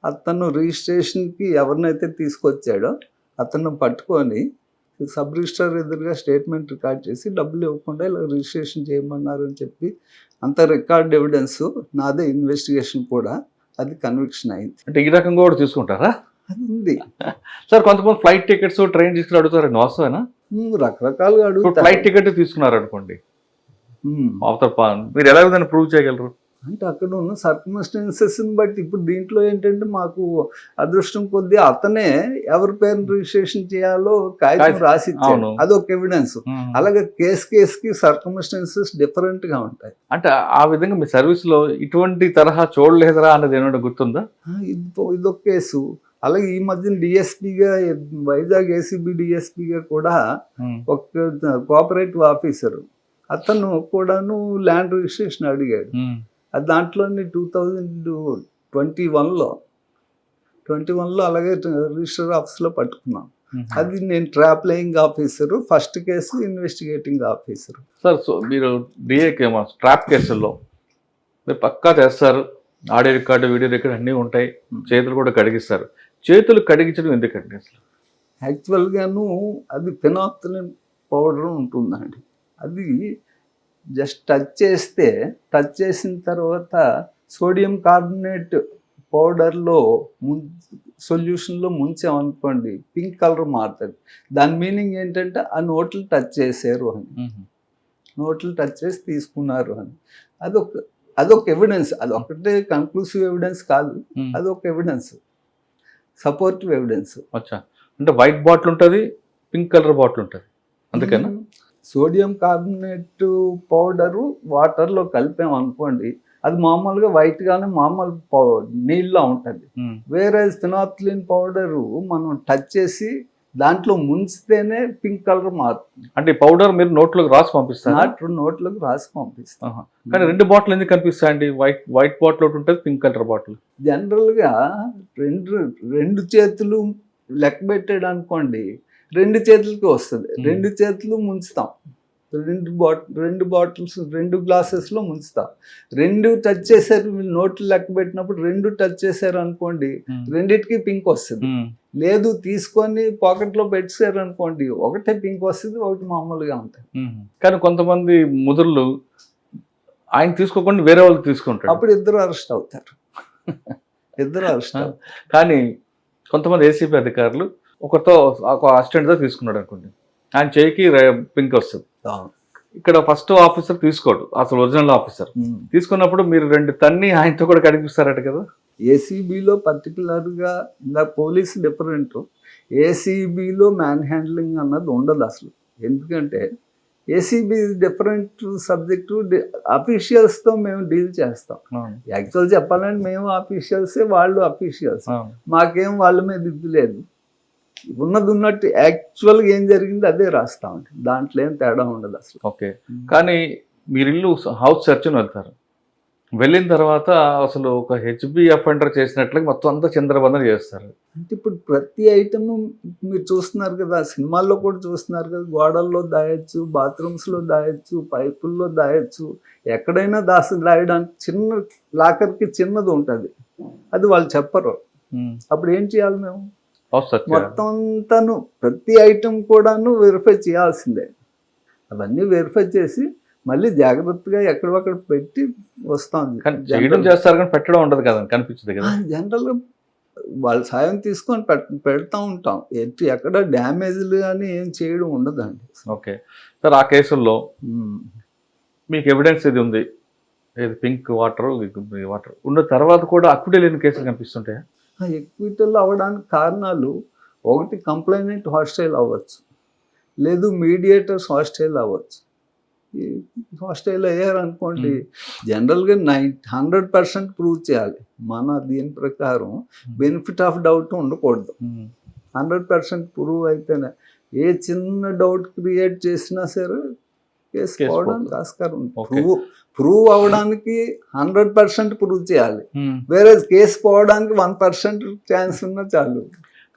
[SPEAKER 3] అతను రిజిస్ట్రేషన్కి ఎవరినైతే తీసుకొచ్చాడో అతను పట్టుకొని సబ్ రిజిస్టర్ ఎదురుగా స్టేట్మెంట్ రికార్డ్ చేసి డబ్బులు ఇవ్వకుండా ఇలా రిజిస్ట్రేషన్ చేయమన్నారు అని చెప్పి అంత రికార్డ్ ఎవిడెన్స్ నాదే. ఇన్వెస్టిగేషన్ కూడా అది కన్విక్షన్ అయింది.
[SPEAKER 2] అంటే ఈ రకంగా కూడా తీసుకుంటారా?
[SPEAKER 3] అది ఉంది
[SPEAKER 2] సార్. కొంతమంది ఫ్లైట్ టికెట్స్ ట్రైన్ టికెట్స్ అడుగుతారండి, వాస్తవేనా?
[SPEAKER 3] రకరకాలుగా
[SPEAKER 2] ఇప్పుడు
[SPEAKER 3] అడుగుతారు.
[SPEAKER 2] ఫ్లైట్ టికెట్ తీసుకున్నారు అనుకోండి,
[SPEAKER 3] ఉమ్.
[SPEAKER 2] అవతల మీరు ఎలా విధంగా ప్రూవ్ చేయగలరు?
[SPEAKER 3] అంటే అక్కడ ఉన్న సర్కమ్స్టెన్సెస్ బట్టి ఇప్పుడు దీంట్లో ఏంటంటే మాకు అదృష్టం కొద్దీ అతనే ఎవరి పేరు రిజిస్ట్రేషన్ చేయాలో కాగితం రాసి ఇచ్చాడు.
[SPEAKER 2] అవును.
[SPEAKER 3] అదొక ఎవిడెన్స్. అలాగే కేసుకి సర్కమ్స్టెన్సెస్ డిఫరెంట్ గా ఉంటాయి.
[SPEAKER 2] అంటే ఆ విధంగా మీ సర్వీస్ లో ఇటువంటి తరహా చూడలేదురా అన్నది ఏమైనా గుర్తుందా?
[SPEAKER 3] ఇదొక కేసు. అలాగే ఈ మధ్యన డిఎస్పీగా వైజాగ్ ఏసీబీ డిఎస్పీగా కూడా ఒక కోఆపరేటివ్ ఆఫీసర్ అతను కూడాను ల్యాండ్ రిజిస్ట్రేషన్ అడిగాడు. అది దాంట్లోని 2021లో అలాగే రిజిస్టర్ ఆఫీస్లో పట్టుకున్నాం. అది నేను trap laying officer, first case investigating officer.
[SPEAKER 2] Sir, so మీరు డిఏకి ట్రాప్ కేసుల్లో మీరు పక్కా చేస్తారు, ఆడియో రికార్డు వీడియో రికార్డు అన్నీ ఉంటాయి, చేతులు కూడా కడిగిస్తారు. చేతులు కడిగించడం ఎందుకండి అసలు?
[SPEAKER 3] యాక్చువల్గాను అది ఫినాక్సిలిన్ పౌడర్ ఉంటుందండి. అది జస్ట్ టచ్ చేసిన తర్వాత సోడియం కార్బోనేట్ పౌడర్లో సొల్యూషన్లో ముంచామనుకోండి పింక్ కలర్ మారుతుంది. దాని మీనింగ్ ఏంటంటే ఆ నోట్లు టచ్ చేశారు అని, నోట్లు టచ్ చేసి తీసుకున్నారు అని. అదొక ఎవిడెన్స్. అదొకటే కన్క్లూసివ్ ఎవిడెన్స్ కాదు, అదొక ఎవిడెన్స్, సపోర్టివ్ ఎవిడెన్స్.
[SPEAKER 2] అచ్చా, అంటే వైట్ బాటిల్ ఉంటుంది, పింక్ కలర్ బాటిల్ ఉంటుంది, అందుకనా?
[SPEAKER 3] సోడియం కార్బోనేట్ పౌడరు వాటర్లో కలిపామనుకోండి అది మామూలుగా వైట్ గానే మామూలు నీళ్ళలో ఉంటుంది. వేరే ఫినాక్సిలిన్ పౌడరు మనం టచ్ చేసి దాంట్లో ముంచితేనే పింక్ కలర్ మారుతుంది.
[SPEAKER 2] అంటే ఈ పౌడర్ మీరు నోట్లోకి రాసి పంపిస్తారు?
[SPEAKER 3] నోట్లోకి రాసి పంపిస్తాం.
[SPEAKER 2] కానీ రెండు బాటిల్ ఎందుకు కనిపిస్తాయండి? వైట్ బాటిల్ ఒకటి ఉంటుంది, పింక్ కలర్ బాటిల్.
[SPEAKER 3] జనరల్గా రెండు చేతులు లెక్క పెట్టాడు అనుకోండి, రెండు చేతులకి వస్తుంది. రెండు చేతులు ముంచుతాం, రెండు బాటిల్స్ 2 గ్లాసెస్లో ముంచుతాం. రెండు టచ్ చేశారు, మీరు నోట్లు లెక్క పెట్టినప్పుడు రెండు టచ్ చేశారు అనుకోండి, రెండిటికి పింక్ వస్తుంది. లేదు తీసుకొని పాకెట్లో పెట్టారు అనుకోండి, ఒకటే పింక్ వస్తుంది, ఒకటి మామూలుగా ఉంటాయి.
[SPEAKER 2] కానీ కొంతమంది ముదురులు ఆయన తీసుకోకుండా వేరే వాళ్ళు తీసుకుంటారు,
[SPEAKER 3] అప్పుడు ఇద్దరు అరెస్ట్ అవుతారు.
[SPEAKER 2] కానీ కొంతమంది ఏసీబీ అధికారులు ఒకరితో ఒక అసిస్టెంట్తో తీసుకున్నాడు అనుకోండి, ఆయన చేయికి పింక్ వస్తుంది. ఇక్కడ ఫస్ట్ ఆఫీసర్ తీసుకోడు, అసలు ఒరిజినల్ ఆఫీసర్ తీసుకున్నప్పుడు మీరు రెండు తన్ని ఆయనతో కూడా కనిపిస్తారట కదా?
[SPEAKER 3] ఏసీబీలో పర్టికులర్గా ఇలా పోలీస్ డిఫరెంట్, ఏసీబీలో మ్యాన్ హ్యాండ్లింగ్ అన్నది ఉండదు అసలు. ఎందుకంటే ఏసీబీ డిఫరెంట్ సబ్జెక్టు, అఫీషియల్స్తో మేము డీల్ చేస్తాం. యాక్చువల్ చెప్పాలంటే మేము అఫీషియల్సే, వాళ్ళు అఫీషియల్స్, మాకేం వాళ్ళ మీద ఇది లేదు. ఉన్నట్టు యాక్చువల్గా ఏం జరిగింది అదే రాస్తామండి, దాంట్లో ఏం తేడా ఉండదు అసలు.
[SPEAKER 2] ఓకే, కానీ మీరు ఇల్లు హౌస్ సెర్చ్ని వెళ్తారు, వెళ్ళిన తర్వాత అసలు ఒక హెచ్బి అఫెండర్ చేసినట్లుగా మొత్తం అంతా చంద్రబంధన చేస్తారు.
[SPEAKER 3] అంటే ఇప్పుడు ప్రతి ఐటమ్ మీరు చూస్తున్నారు కదా, సినిమాల్లో కూడా చూస్తున్నారు కదా, గోడల్లో దాయొచ్చు, బాత్రూమ్స్లో దాయొచ్చు, పైపుల్లో దాయొచ్చు, ఎక్కడైనా దాయడానికి చిన్న లాకర్కి చిన్నది ఉంటుంది, అది వాళ్ళు చెప్పరు. అప్పుడు ఏం చేయాలి మేము? మొత్తం అంతాను ప్రతి ఐటమ్ కూడాను వెరిఫై చేయాల్సిందే. అవన్నీ వెరిఫై చేసి మళ్ళీ జాగ్రత్తగా ఎక్కడొక్కడ పెట్టి వస్తాం.
[SPEAKER 2] చేస్తారు కానీ పెట్టడం ఉండదు కదా, కనిపించదు కదా.
[SPEAKER 3] జనరల్గా వాళ్ళ సాయం తీసుకొని పెడతా ఉంటాం, ఎక్కడ డ్యామేజ్లు కానీ ఏం చేయడం ఉండదండి.
[SPEAKER 2] ఓకే సార్, ఆ కేసుల్లో మీకు ఎవిడెన్స్ ఇది ఉంది, ఇది పింక్ వాటర్ ఉన్న తర్వాత కూడా అక్విటీ లేని కేసులు కనిపిస్తుంటాయా?
[SPEAKER 3] ఎక్విటల్ అవ్వడానికి కారణాలు, ఒకటి కంప్లైనెంట్ హాస్టైల్ అవ్వచ్చు, లేదు మీడియేటర్స్ హాస్టైల్ అవ్వచ్చు. హాస్టైల్ అయ్యారనుకోండి జనరల్గా 100% ప్రూవ్ చేయాలి. మన దీని ప్రకారం బెనిఫిట్ ఆఫ్ డౌట్ ఉండకూడదు. 100% ప్రూవ్ అయితేనే ఏ చిన్న డౌట్ క్రియేట్ చేసినా సరే కేసు పోవడానికి ఆస్కారం ఉంది. ప్రూవ్ అవ్వడానికి 100% ప్రూవ్ చేయాలి, వేరే కేసు పోవడానికి 1% ఛాన్స్ ఉన్నా చాలు.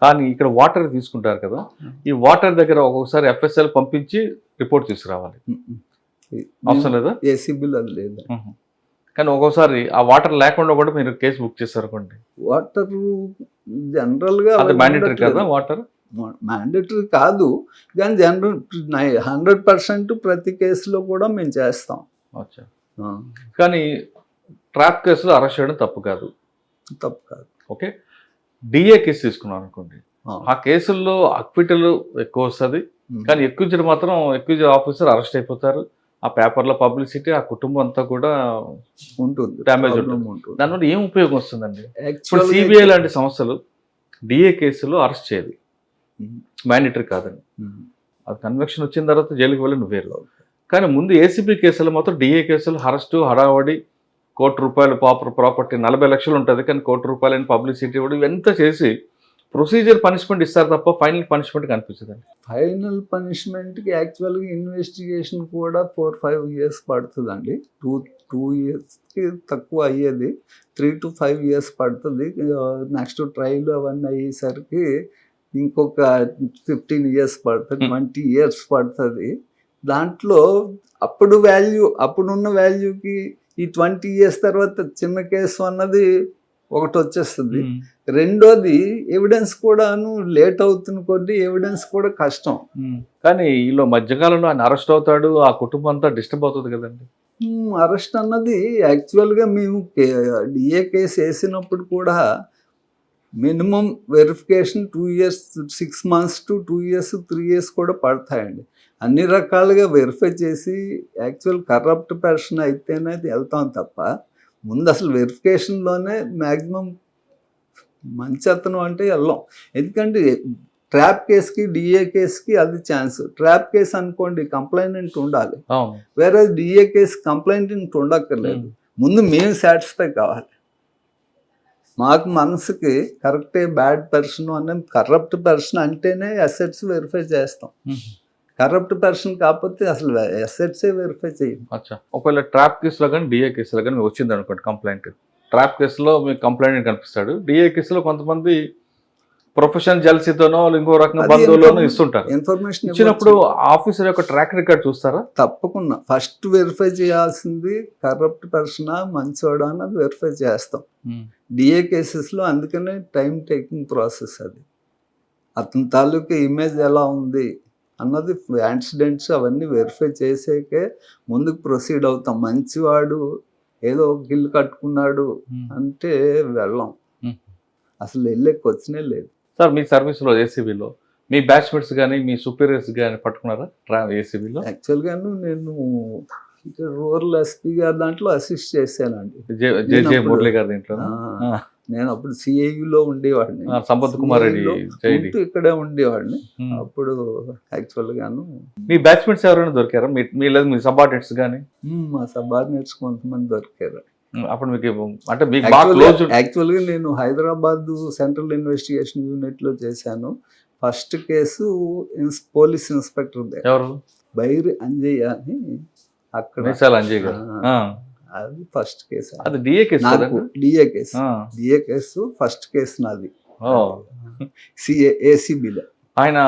[SPEAKER 2] కానీ ఇక్కడ వాటర్ తీసుకుంటారు కదా, ఈ వాటర్ దగ్గర ఒక్కొక్కసారి ఎఫ్ఎస్ఎల్ పంపించి రిపోర్ట్ తీసుకురావాలి, అవసరం లేదా?
[SPEAKER 3] ఏసీబీలో లేదు.
[SPEAKER 2] కానీ ఒక్కోసారి ఆ వాటర్ లేకుండా కూడా మీరు కేసు బుక్ చేస్తారు అనుకోండి.
[SPEAKER 3] వాటర్ జనరల్గా
[SPEAKER 2] మ్యాండేటరీ కదా, వాటర్
[SPEAKER 3] మ్యాండేటరీ కాదు, కానీ జనరల్ 100% ప్రతి కేసులో కూడా మేము చేస్తాం.
[SPEAKER 2] కానీ ట్రాప్ కేసులో అరెస్ట్ చేయడం తప్పు కాదు. ఓకే, డిఏ కేసు తీసుకున్నాం అనుకోండి, ఆ కేసుల్లో అక్విటల్ ఎక్కువ వస్తుంది, కానీ ఎక్యూజ్డ్ మాత్రం ఎక్యూజ్ ఆఫీసర్ అరెస్ట్ అయిపోతారు. ఆ పేపర్లో పబ్లిసిటీ, ఆ కుటుంబం అంతా కూడా
[SPEAKER 3] ఉంటుంది,
[SPEAKER 2] డ్యామేజ్
[SPEAKER 3] ప్రాబ్లం
[SPEAKER 2] ఉంటుంది.
[SPEAKER 3] ఉంటుంది.
[SPEAKER 2] దానివల్ల ఏం ఉపయోగం వస్తుందండి? ఇప్పుడు
[SPEAKER 3] Actually,
[SPEAKER 2] సిబిఐ లాంటి సంస్థలు డిఏ కేసులో అరెస్ట్ చేయదు, మ్యాండేటరీ కాదని.
[SPEAKER 3] ఉమ్,
[SPEAKER 2] అది కన్వెక్షన్ వచ్చిన తర్వాత జైలుకి వెళ్ళి నువ్వు వేరు. కానీ ముందు ఏసీబీ కేసులు మాత్రం డిఏ కేసులు అరెస్టు, హడావడి, ₹1 కోటి ప్రాపర్టీ 40 లక్షలు ఉంటుంది, కానీ ₹1 అని పబ్లిసిటీ ఇవ్వడం, ఇవంతా చేసి ప్రొసీజర్ పనిష్మెంట్ ఇస్తారు తప్ప ఫైనల్ పనిష్మెంట్ కనిపించదండి.
[SPEAKER 3] ఫైనల్ పనిష్మెంట్కి యాక్చువల్గా ఇన్వెస్టిగేషన్ కూడా 4-5 years పడుతుందండి. 2 yearsకి తక్కువ అయ్యేది, 3 to 5 years పడుతుంది. నెక్స్ట్ ట్రయల్ అవన్నీ అయ్యేసరికి ఇంకొక 15 years పడుతుంది, 20 years పడుతుంది. దాంట్లో అప్పుడున్న వాల్యూకి ఈ 20 years తర్వాత చిన్న కేసు అన్నది ఒకటి వచ్చేస్తుంది. రెండోది ఎవిడెన్స్ కూడాను లేట్ అవుతున్న కొద్దీ ఎవిడెన్స్ కూడా కష్టం.
[SPEAKER 2] కానీ వీళ్ళు మధ్యకాలంలో ఆయన అరెస్ట్ అవుతాడు, ఆ కుటుంబం అంతా డిస్టర్బ్ అవుతుంది కదండి.
[SPEAKER 3] అరెస్ట్ అన్నది యాక్చువల్గా మేము డిఏ కేసు వేసినప్పుడు కూడా minimum verification 2 years, 6 months to 2 years, 3 years కూడా పడతాయండి. అన్ని రకాలుగా వెరిఫై చేసి యాక్చువల్ కరప్ట్ పర్సన్ అయితేనే వెళ్తాం తప్ప ముందు అసలు వెరిఫికేషన్లోనే మ్యాక్సిమం మంచి అతను అంటే వెళ్ళాం. ఎందుకంటే ట్రాప్ కేసుకి డిఏ కేసుకి అది ఛాన్స్. ట్రాప్ కేసు అనుకోండి కంప్లైంట్ ఉండాలి, వేరే డిఏ కేసు కంప్లైంట్ ఉండక్కర్లేదు. ముందు మేము సాటిస్ఫై కావాలి. మాకు మనసుకి కరెక్టే బ్యాడ్ పర్సన్ అనే కరప్ట్ పర్సన్ అంటేనే అసెట్స్ వెరిఫై చేస్తాం. కరప్ట్ పర్సన్ కాకపోతే అసలు అసెట్సే వెరిఫై చేయం.
[SPEAKER 2] అచ్చా, ఒకవేళ ట్రాప్ కేసులో కానీ డిఏ కేసులో కానీ మీకు వచ్చింది అనుకోండి కంప్లైంట్, ట్రాప్ కేసులో మీకు కంప్లైంట్ కనిపిస్తాడు, డిఏ కేసులో కొంతమంది ప్రొఫెషనల్ జల్సీతోనో ఇంకో రకంగా బంధువులోనో ఇస్తుంటారు.
[SPEAKER 3] ఇన్ఫర్మేషన్
[SPEAKER 2] ఇచ్చినప్పుడు ఆఫీసర్ యొక్క ట్రాక్ రికార్డ్ చూస్తారా?
[SPEAKER 3] తప్పకుండా ఫస్ట్ వెరిఫై చేయాల్సింది కరప్ట్ పర్సనా మంచోడా అన్నది వెరిఫై చేస్తాం డిఏ కేసెస్లో. అందుకనే టైం టేకింగ్ ప్రాసెస్ అది. అతని తాలూకా ఇమేజ్ ఎలా ఉంది అన్నది యాక్సిడెంట్స్ అవన్నీ వెరిఫై చేసాకే ముందుకు ప్రొసీడ్ అవుతాం. మంచివాడు ఏదో ఒక ఇల్లు కట్టుకున్నాడు అంటే వెళ్ళాం, అసలు వెళ్ళే క్వశ్చనే లేదు.
[SPEAKER 2] సార్ మీ సర్వీస్లో ఏసీబీలో మీ బ్యాచ్మేట్స్ కానీ మీ సుపీరియర్స్ కానీ పట్టుకున్నారా ఏసీబీలో?
[SPEAKER 3] యాక్చువల్గాను నేను రూరల్ ఎస్పీ గారి దాంట్లో అసిస్ట్ చేశానండి.
[SPEAKER 2] జే మురళి గారి దీంట్లో
[SPEAKER 3] నేను అప్పుడు సిఐలో ఉండేవాడిని,
[SPEAKER 2] సంపత్ కుమార్ రెడ్డి
[SPEAKER 3] ఇక్కడే ఉండేవాడిని. అప్పుడు యాక్చువల్ గాను
[SPEAKER 2] మీ బ్యాచ్మేట్స్ ఎవరైనా దొరికారా? మీ సబార్డినేట్స్ కానీ?
[SPEAKER 3] మా సబార్డినేట్స్ కొంతమంది దొరికారు.
[SPEAKER 2] అప్పుడు మీకు అంటే మీకు బాగా క్లోజ్?
[SPEAKER 3] యాక్చువల్గా నేను హైదరాబాద్ సెంట్రల్ ఇన్వెస్టిగేషన్ యూనిట్లో చేశాను. ఫస్ట్ కేసు పోలీస్ ఇన్స్పెక్టర్
[SPEAKER 2] ఎవరు?
[SPEAKER 3] బైరి అంజయ్య అని, అక్కడ
[SPEAKER 2] అంజయ్ గారు.
[SPEAKER 3] అది ఫస్ట్ కేసు.
[SPEAKER 2] అది డిఏ కేసు?
[SPEAKER 3] నాకు డిఏ కేసు ఫస్ట్ కేసు నాది. ఏసీబీలో
[SPEAKER 2] ఆయన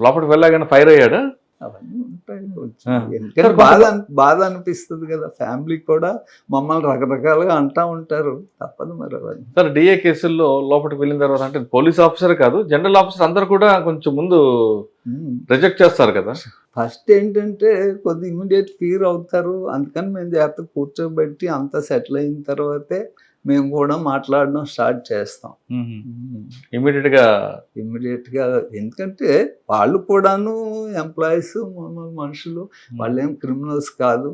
[SPEAKER 2] లోపలికి వెళ్ళగానే ఫైర్ అయ్యాడా?
[SPEAKER 3] అవన్నీ ఉంటాయి. ఎందుకంటే బాధ అనిపిస్తుంది కదా, ఫ్యామిలీ కూడా మమ్మల్ని రకరకాలుగా అంటా ఉంటారు, తప్పదు మరి అవన్నీ.
[SPEAKER 2] సార్ డిఏ కేసుల్లో లోపలికి వెళ్ళిన తర్వాత అంటే పోలీస్ ఆఫీసర్ కాదు జనరల్ ఆఫీసర్ అందరు కూడా కొంచెం ముందు రిజెక్ట్ చేస్తారు కదా.
[SPEAKER 3] ఫస్ట్ ఏంటంటే కొద్ది ఇమీడియట్ ఫీర్ అవుతారు, అందుకని మేము జాగ్రత్త కూర్చోబెట్టి అంతా సెటిల్ అయిన తర్వాతే మేము కూడా మాట్లాడడం స్టార్ట్ చేస్తాం ఇమీడియట్ గా. ఎందుకంటే వాళ్ళు కూడాను ఎంప్లాయీస్, మనుషులు, వాళ్ళు ఏం క్రిమినల్స్ కాదు.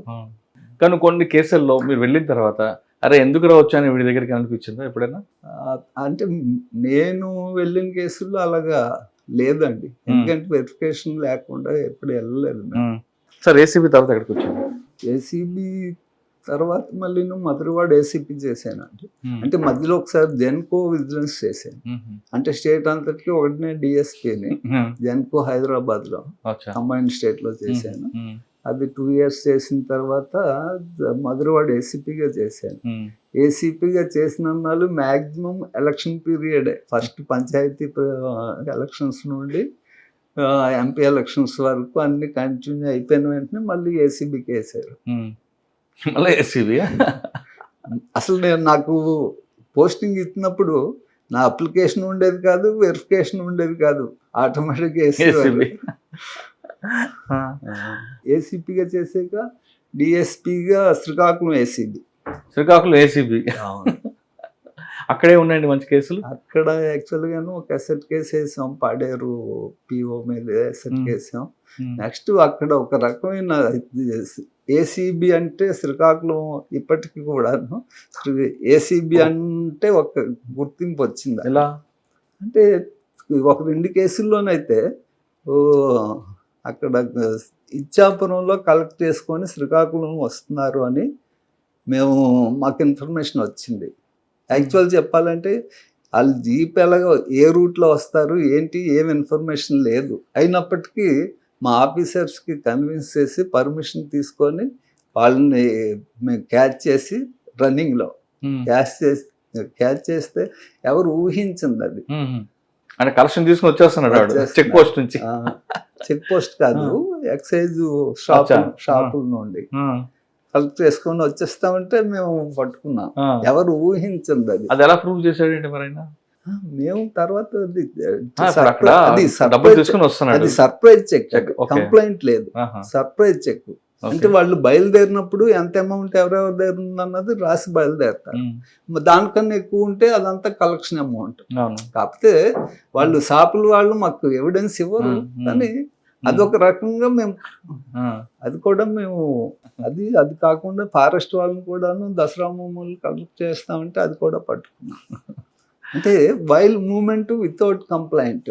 [SPEAKER 2] కానీ కొన్ని కేసుల్లో మీరు వెళ్ళిన తర్వాత అరే ఎందుకు రావచ్చు అని వీడి దగ్గరికి అనిపించిందా ఎప్పుడైనా?
[SPEAKER 3] అంటే నేను వెళ్ళిన కేసుల్లో అలాగా లేదండి, ఎందుకంటే వెరిఫికేషన్ లేకుండా ఎప్పుడు వెళ్ళలేదు.
[SPEAKER 2] సార్ ఏసీబీ తర్వాత ఎక్కడికి వచ్చాను?
[SPEAKER 3] ఏసీబీ తర్వాత మళ్ళీ మధురవాడ ఏసీపీ చేశానండి. అంటే మధ్యలో ఒకసారి జెన్కో విజిలెన్స్ చేశాను. అంటే స్టేట్ అంతటికి ఒకటినే డిఎస్పీని, జెన్కో హైదరాబాద్ లో కంబైన్డ్ స్టేట్ లో చేశాను. అది 2 years చేసిన తర్వాత మధురవాడ ఏసీపీగా చేశాను. ఏసీపీగా చేసిన వాళ్ళు మ్యాక్సిమం ఎలక్షన్ పీరియడే, ఫస్ట్ పంచాయతీ ఎలక్షన్స్ నుండి ఎంపీ ఎలక్షన్స్ వరకు అన్ని కంటిన్యూ అయిపోయిన వెంటనే మళ్ళీ ఏసీబీకి వేసారు.
[SPEAKER 2] మళ్ళీ ఏసీబీ
[SPEAKER 3] అసలు నాకు పోస్టింగ్ ఇచ్చినప్పుడు నా అప్లికేషన్ ఉండేది కాదు, వెరిఫికేషన్ ఉండేది కాదు, ఆటోమేటిక్గా ఏసీబీ. ఏసీపీగా చేసాక డిఎస్పీగా శ్రీకాకుళం ఏసీబీ.
[SPEAKER 2] శ్రీకాకుళం ఏసీబీ అక్కడే ఉన్నాయండి మంచి కేసులు.
[SPEAKER 3] అక్కడ యాక్చువల్గాను ఒక ఎసెట్ కేసు వేసాం, పాడేరు పిఓ మీద ఎసెట్ కేసాం. నెక్స్ట్ అక్కడ ఒక రకమైన ఏసీబీ అంటే శ్రీకాకుళం ఇప్పటికీ కూడాను ఏసీబీ అంటే ఒక గుర్తింపు వచ్చింది.
[SPEAKER 2] ఎలా
[SPEAKER 3] అంటే ఒక 2 కేసుల్లోనైతే అక్కడ ఇచ్చాపురంలో కలెక్ట్ చేసుకొని శ్రీకాకుళం వస్తున్నారు అని మాకు ఇన్ఫర్మేషన్ వచ్చింది. యాక్చువల్ చెప్పాలంటే వాళ్ళు జీప్ ఎలాగో ఏ రూట్లో వస్తారు ఏంటి ఏం ఇన్ఫర్మేషన్ లేదు. అయినప్పటికీ మా ఆఫీసర్స్కి కన్విన్స్ చేసి పర్మిషన్ తీసుకొని వాళ్ళని మేము క్యాచ్ చేసి రన్నింగ్లో క్యాచ్ చేస్తే ఎవరు ఊహించింది అది.
[SPEAKER 2] అంటే కలెక్షన్ తీసుకుని వచ్చేస్తున్నాడు చెక్ పోస్ట్ నుంచి.
[SPEAKER 3] చెక్ పోస్ట్ కాదు, ఎక్సైజ్ షాపుల నుండి కలెక్ట్ చేసుకొని వచ్చేస్తామంటే మేము పట్టుకున్నాం. ఎవరు ఊహించింది అది.
[SPEAKER 2] అది ఎలా ప్రూవ్ చేశాడండి మరి ఆయన?
[SPEAKER 3] మేము తర్వాత
[SPEAKER 2] అది
[SPEAKER 3] సర్ప్రైజ్ చెక్, కంప్లైంట్ లేదు, సర్ప్రైజ్ చెక్. అంటే వాళ్ళు బయలుదేరినప్పుడు ఎంత అమౌంట్ ఎవరెవరి దగ్గర ఉందన్నది రాసి బయలుదేరుతారు. దానికన్నా ఎక్కువ ఉంటే అదంతా కలెక్షన్ అమౌంట్. కాకపోతే వాళ్ళు షాపుల వాళ్ళు మాకు ఎవిడెన్స్ ఇవ్వరు, కానీ అదొక రకంగా మేము అది కూడా మేము అది కాకుండా ఫారెస్ట్ వాళ్ళని కూడాను దసరా మూమెంట్ కలెక్ట్ చేస్తామంటే అది కూడా పట్టుకున్నాం. అంటే వైల్డ్ మూమెంట్ వితౌట్ కంప్లైంట్.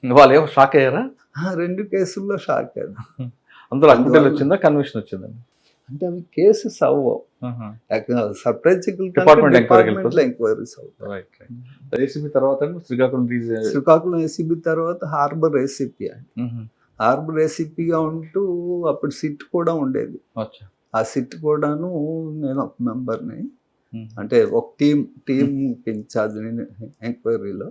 [SPEAKER 2] వాళ్ళు ఏమో షాక్ అయ్యారా?
[SPEAKER 3] 2 కేసుల్లో షాక్ అయ్యారు.
[SPEAKER 2] అందులో అక్విటల్ వచ్చిందా, కన్విక్షన్ వచ్చిందండి?
[SPEAKER 3] అంటే అవి కేసెస్ అవ్వవు, సర్ప్రైజ్
[SPEAKER 2] డిపార్ట్మెంట్
[SPEAKER 3] ఎంక్వైరీస్ అవుతాయి.
[SPEAKER 2] ఏసీబీ తర్వాత
[SPEAKER 3] శ్రీకాకుళం ఏసీబీ తర్వాత హార్బర్ ఏసీపీ అండి. హార్బర్ ఏసీపీగా ఉంటూ అప్పుడు సిట్ కూడా ఉండేది. ఆ సిట్ కూడాను నేను ఒక మెంబర్ని. అంటే ఒక టీమ్ ఇన్ఛార్జ్ ఎంక్వైరీలో.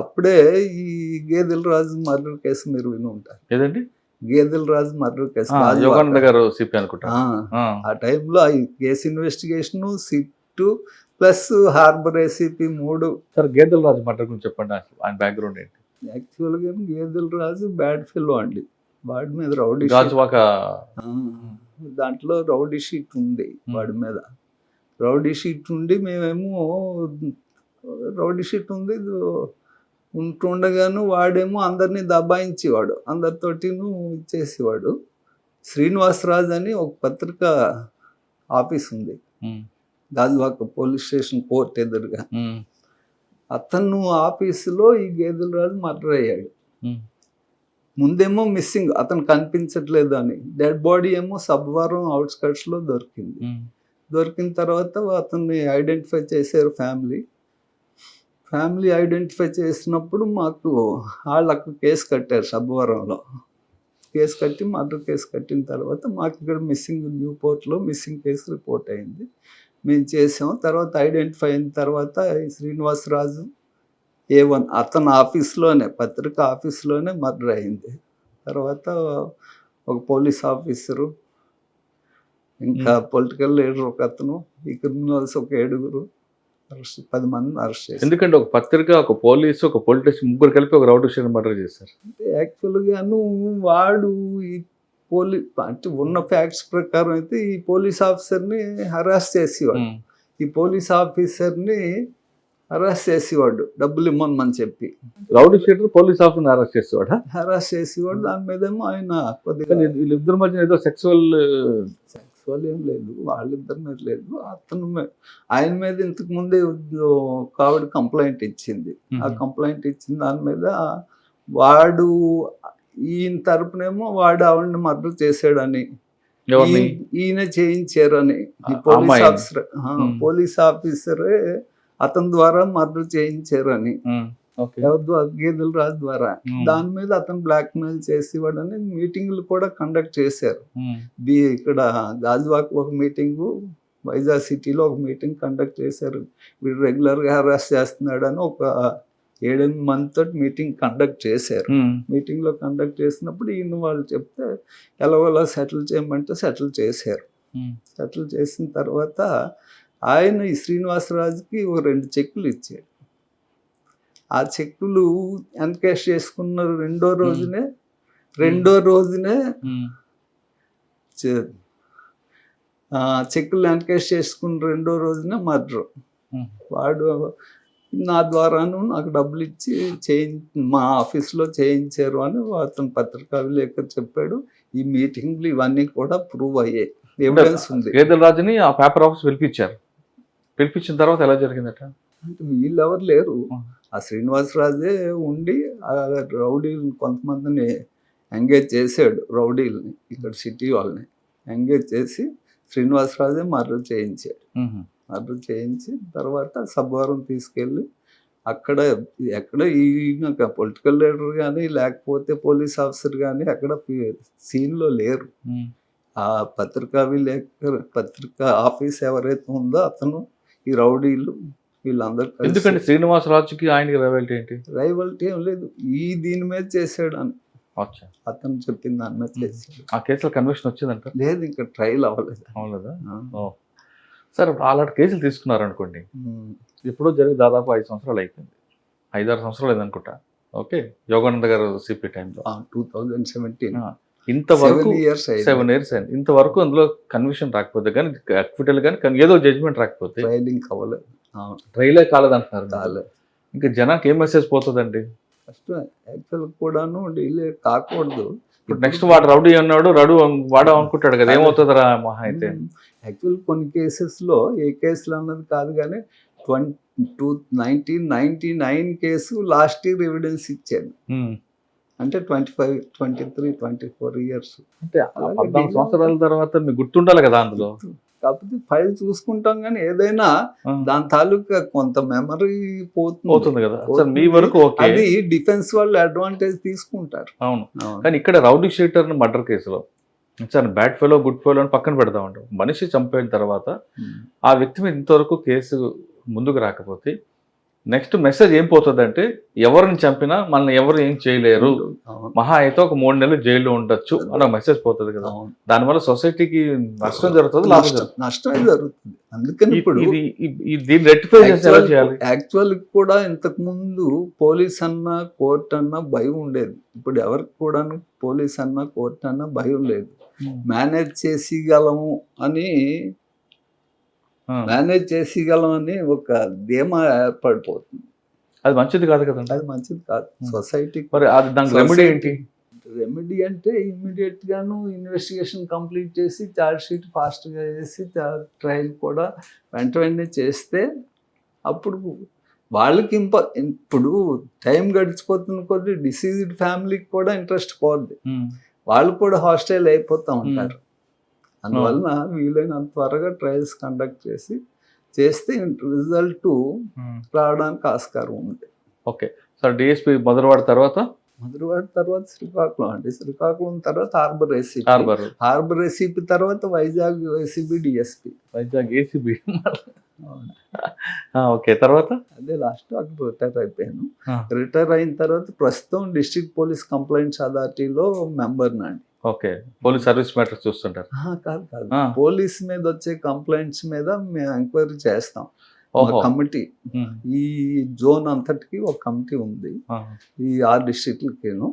[SPEAKER 3] అప్పుడే ఈ గేదెల రాజు మర్డర్ కేసు మీరు విని ఉంటారు.
[SPEAKER 2] ఏదండి?
[SPEAKER 3] గేదెల రాజు మర్డర్ కేసు ఆ టైంలో ఈ case investigation, SIT plus harbour ACP 3.
[SPEAKER 2] Sir గేదెల రాజు మర్డర్ గురించి చెప్పండి, ఆయన బ్యాక్గ్రౌండ్ ఏంటి?
[SPEAKER 3] యాక్చువల్గా గేదెల రాజు బ్యాడ్ ఫెలో అండి. వాడి మీద దాంట్లో రౌడీ షీట్ ఉంది. వాడి మీద రౌడీ షీట్ ఉండి మేమేమో రౌడీ షీట్ ఉంది ఉంటుండగాను వాడేమో అందరినీ దబాయించేవాడు, అందరితోటిను ఇచ్చేసేవాడు. శ్రీనివాసరాజు అని ఒక పత్రిక ఆఫీస్ ఉంది గాజువాక పోలీస్ స్టేషన్ కోర్ట్ ఎదురుగా. అతను ఆఫీసులో ఈ గేదెల రాజు మర్డర్ అయ్యాడు. ముందేమో మిస్సింగ్, అతను కనిపించట్లేదు అని. డెడ్ బాడీ ఏమో సబ్వరం అవుట్స్కట్స్లో దొరికింది. దొరికిన తర్వాత అతన్ని ఐడెంటిఫై చేశారు ఫ్యామిలీ ఐడెంటిఫై చేసినప్పుడు మాకు వాళ్ళు అక్కడ కేసు కట్టారు సబ్బవరంలో. కేసు కట్టి మర్డర్ కేసు కట్టిన తర్వాత మాకు ఇక్కడ మిస్సింగ్ న్యూపోర్ట్లో మిస్సింగ్ కేసు రిపోర్ట్ అయింది. మేము చేసాం. తర్వాత ఐడెంటిఫై అయిన తర్వాత శ్రీనివాసరాజు A1 అతని ఆఫీస్లోనే, పత్రిక ఆఫీస్లోనే మర్డర్ అయింది. తర్వాత ఒక పోలీస్ ఆఫీసరు, ఇంకా పొలిటికల్ లీడర్ ఒక అతను, ఈ క్రిమినల్స్ ఒక 7 10 మందిని అరెస్ట్ చేశారు.
[SPEAKER 2] ఎందుకంటే ఒక పత్రిక, ఒక పోలీసు, ఒక పొలిటీషియన్ ముగ్గురు కలిపి ఒక రౌడీ షీట్ మర్డర్ చేశారు.
[SPEAKER 3] అంటే యాక్చువల్గాను వాడు ఈ అంటే ఉన్న ఫ్యాక్ట్స్ ప్రకారం అయితే ఈ పోలీస్ ఆఫీసర్ని హరాస్ చేసేవాడు. ఈ పోలీస్ ఆఫీసర్ని హరాస్ చేసేవాడు డబ్బులు ఇమ్మని చెప్పి.
[SPEAKER 2] రౌడీ షీటర్ పోలీస్ ఆఫీసర్ని హరాస్
[SPEAKER 3] చేసేవాడు. దాని మీదేమో ఆయన
[SPEAKER 2] కొద్దిగా వీళ్ళిద్దరి మధ్య ఏదో సెక్సువల్
[SPEAKER 3] ఏం లేదు, వాళ్ళిద్దరి మీద లేదు. అతను ఆయన మీద ఇంతకు ముందే ఆవిడ కంప్లైంట్ ఇచ్చింది. ఆ కంప్లైంట్ ఇచ్చిన దాని మీద వాడు ఈయన తరపునేమో వాడు ఆవిడని మర్డర్ చేశాడని, ఈయన చేయించారని పోలీస్ ఆఫీసరే అతని ద్వారా మర్డర్ చేయించారని, గేదెల రాజు ద్వారా. దాని మీద అతను బ్లాక్ మెయిల్ చేసేవాడని మీటింగ్లు కూడా కండక్ట్ చేశారు. ఇక్కడ గాజువాక్ ఒక మీటింగు, వైజాగ్ సిటీలో ఒక మీటింగ్ కండక్ట్ చేశారు. వీడు రెగ్యులర్గా హరాస్ చేస్తున్నాడని ఒక 7-8 మందితో మీటింగ్ కండక్ట్ చేశారు. మీటింగ్లో కండక్ట్ చేసినప్పుడు ఈయన వాళ్ళు చెప్తే ఎలాగోలా సెటిల్ చేయమంటే సెటిల్ చేశారు. సెటిల్ చేసిన తర్వాత ఆయన ఈ శ్రీనివాసరాజుకి 2 చెక్కులు ఇచ్చాడు. ఆ చెక్కులు ఎన్కాష్ చేసుకున్న రెండో రోజునే చెక్కులు ఎన్కేష్ చేసుకుని రెండో రోజున మర్డర్.
[SPEAKER 2] Hmm.
[SPEAKER 3] వాడు నా ద్వారాను నాకు డబ్బులు ఇచ్చి మా ఆఫీస్లో చేయించారు అని అతను పత్రికా విలేకరు చెప్పాడు. ఈ మీటింగ్లు ఇవన్నీ కూడా ప్రూవ్ అయ్యాయి, ఎవిడెన్స్ ఉంది.
[SPEAKER 2] గేదెల రాజుని ఆ పేపర్ ఆఫీస్ పిలిపించారు. పిలిపించిన తర్వాత ఎలా జరిగిందట?
[SPEAKER 3] అంటే వీళ్ళెవరు లేరు, ఆ శ్రీనివాసరాజే ఉండి ఆ రౌడీలను కొంతమందిని ఎంగేజ్ చేశాడు. రౌడీలని ఇక్కడ సిటీ వాళ్ళని ఎంగేజ్ చేసి శ్రీనివాసరాజే మర్డర్ చేయించాడు. మర్డర్ చేయించి తర్వాత సబ్బవరం తీసుకెళ్ళి అక్కడ ఎక్కడ ఈయన పొలిటికల్ లీడర్ కానీ లేకపోతే పోలీస్ ఆఫీసర్ కానీ అక్కడ సీన్లో లేరు. ఆ పత్రికా ఆఫీస్ ఎవరైతే ఉందో అతను ఈ రౌడీలు వీళ్ళందరూ.
[SPEAKER 2] ఎందుకంటే శ్రీనివాసరాజుకి ఆయనకి రైవాలిటీ ఏంటి?
[SPEAKER 3] రైవాలిటీ ఏం లేదు, ఈ దీని మీద చేసాడు అని అతను చెప్పిన దాని మీద చేసాడు.
[SPEAKER 2] ఆ కేసులో కన్విక్షన్ వచ్చిందంట?
[SPEAKER 3] లేదు, ఇంకా ట్రయల్ అవ్వలేదు.
[SPEAKER 2] అవునదా? సార్ అలాంటి కేసులు తీసుకున్నారు అనుకోండి, ఇప్పుడు జరిగి దాదాపు 5 సంవత్సరాలు అయిపోయింది, 5-6 సంవత్సరాలు అయిందనుకుంటా. ఓకే, యోగానంద గారు సిపి టైంలో
[SPEAKER 3] 2017
[SPEAKER 2] ఇంతవరకు
[SPEAKER 3] 7 years
[SPEAKER 2] అయింది. ఇంతవరకు అందులో కన్విక్షన్ రాకపోతే కానీ అక్విటల్ కానీ ఏదో జడ్జిమెంట్ రాకపోతే
[SPEAKER 3] ట్రయలింగ్ అవ్వలేదు,
[SPEAKER 2] ట్రైలే కాలేదంటున్నారు. ఇంకా జనానికి ఏం మెసేజ్ పోతుందండి?
[SPEAKER 3] ఫస్ట్ యాక్చువల్ కూడాను డిలే కాకూడదు.
[SPEAKER 2] ఇప్పుడు నెక్స్ట్ వాడు రౌడీ అన్నాడు, వాడు అనుకుంటాడు కదా, ఏమవుతుంది రా మహా అయితే.
[SPEAKER 3] యాక్చువల్ కొన్ని కేసెస్లో ఏ కేసులు అన్నది కాదు కానీ 1999 కేసు లాస్ట్ ఇయర్ ఎవిడెన్స్ ఇచ్చాను. అంటే 25, 23, 24 years.
[SPEAKER 2] అంటే 14 సంవత్సరాల తర్వాత మీకు గుర్తుండాలి కదా అందులో.
[SPEAKER 3] కాకపోతే ఫైల్ చూసుకుంటాం కానీ ఏదైనా దాని తాలూకా కొంత మెమరీ
[SPEAKER 2] పోతుంది కదా. మీ వరకు
[SPEAKER 3] అది డిఫెన్స్ వాళ్ళు అడ్వాంటేజ్ తీసుకుంటారు.
[SPEAKER 2] అవును, కానీ ఇక్కడ రౌడీ షీటర్ మర్డర్ కేసులో sir bad fellow good fellow అని పక్కన పెడతా ఉంటాం. మనిషి చంపేన తర్వాత ఆ వ్యక్తి మీద ఇంతవరకు కేసు ముందుకు రాకపోతే నెక్స్ట్ మెసేజ్ ఏం పోతుందంటే, ఎవరిని చంపినా మనల్ని ఎవరు ఏం చేయలేరు, మహా అయితే ఒక 3 నెలలు జైల్లో ఉండొచ్చు అని మెసేజ్ పోతుంది కదా. దానివల్ల సొసైటీకి నష్టం జరుగుతుంది,
[SPEAKER 3] నష్టమే జరుగుతుంది. అందుకని ఇప్పుడు
[SPEAKER 2] దీన్ని రెక్టిఫై చేయాలి.
[SPEAKER 3] యాక్చువల్ కూడా ఇంతకు ముందు పోలీస్ అన్నా కోర్ట్ అన్నా భయం ఉండేది. ఇప్పుడు ఎవరికి కూడా పోలీస్ అన్నా కోర్ట్ అన్నా భయం లేదు. మేనేజ్ చేసేయగలము అని ఒక ధీమా ఏర్పడిపోతుంది.
[SPEAKER 2] అది మంచిది కాదు కదండి.
[SPEAKER 3] అది మంచిది కాదు సొసైటీకి.
[SPEAKER 2] మరి దానికి రెమెడీ ఏంటి?
[SPEAKER 3] రెమెడీ అంటే ఇమ్మీడియట్ గాను ఇన్వెస్టిగేషన్ కంప్లీట్ చేసి ఛార్జ్ షీట్ ఫాస్ట్గా చేసి ట్రయల్ కూడా వెంటనే చేస్తే అప్పుడు వాళ్ళకి ఇప్పుడు టైం గడిచిపోతున్న కొద్దీ డిసీజ్డ్ ఫ్యామిలీకి కూడా ఇంట్రెస్ట్ పోద్ది, వాళ్ళు కూడా హాస్టైల్ అయిపోతూ ఉంటారు. అందువలన వీలైనంత త్వరగా ట్రయల్స్ కండక్ట్ చేస్తే రిజల్ట్ రావడానికి ఆస్కారం ఉంది.
[SPEAKER 2] ఓకే సార్, డిఎస్పీ మధురవాడ తర్వాత
[SPEAKER 3] శ్రీకాకుళం అండి, శ్రీకాకుళం తర్వాత హార్బర్ ఏసీపీ తర్వాత Vizag ACB DSP.
[SPEAKER 2] Vizag ACB okay, తర్వాత
[SPEAKER 3] అదే లాస్ట్ అక్కడ రిటైర్ అయిపోయాను. రిటైర్ అయిన తర్వాత ప్రస్తుతం డిస్ట్రిక్ట్ పోలీస్ కంప్లైంట్స్ అథారిటీలో మెంబర్ నండి.
[SPEAKER 2] ఓకే, పోలీస్ సర్వీస్ మ్యాటర్ చూస్తుంటారు?
[SPEAKER 3] కాదు, పోలీస్ మీద వచ్చే కంప్లైంట్స్ మీద మేము ఎంక్వైరీ చేస్తాం. కమిటీ ఈ జోన్ అంతటికి ఒక కమిటీ ఉంది. ఈ 6 డిస్ట్రిక్ట్లకేను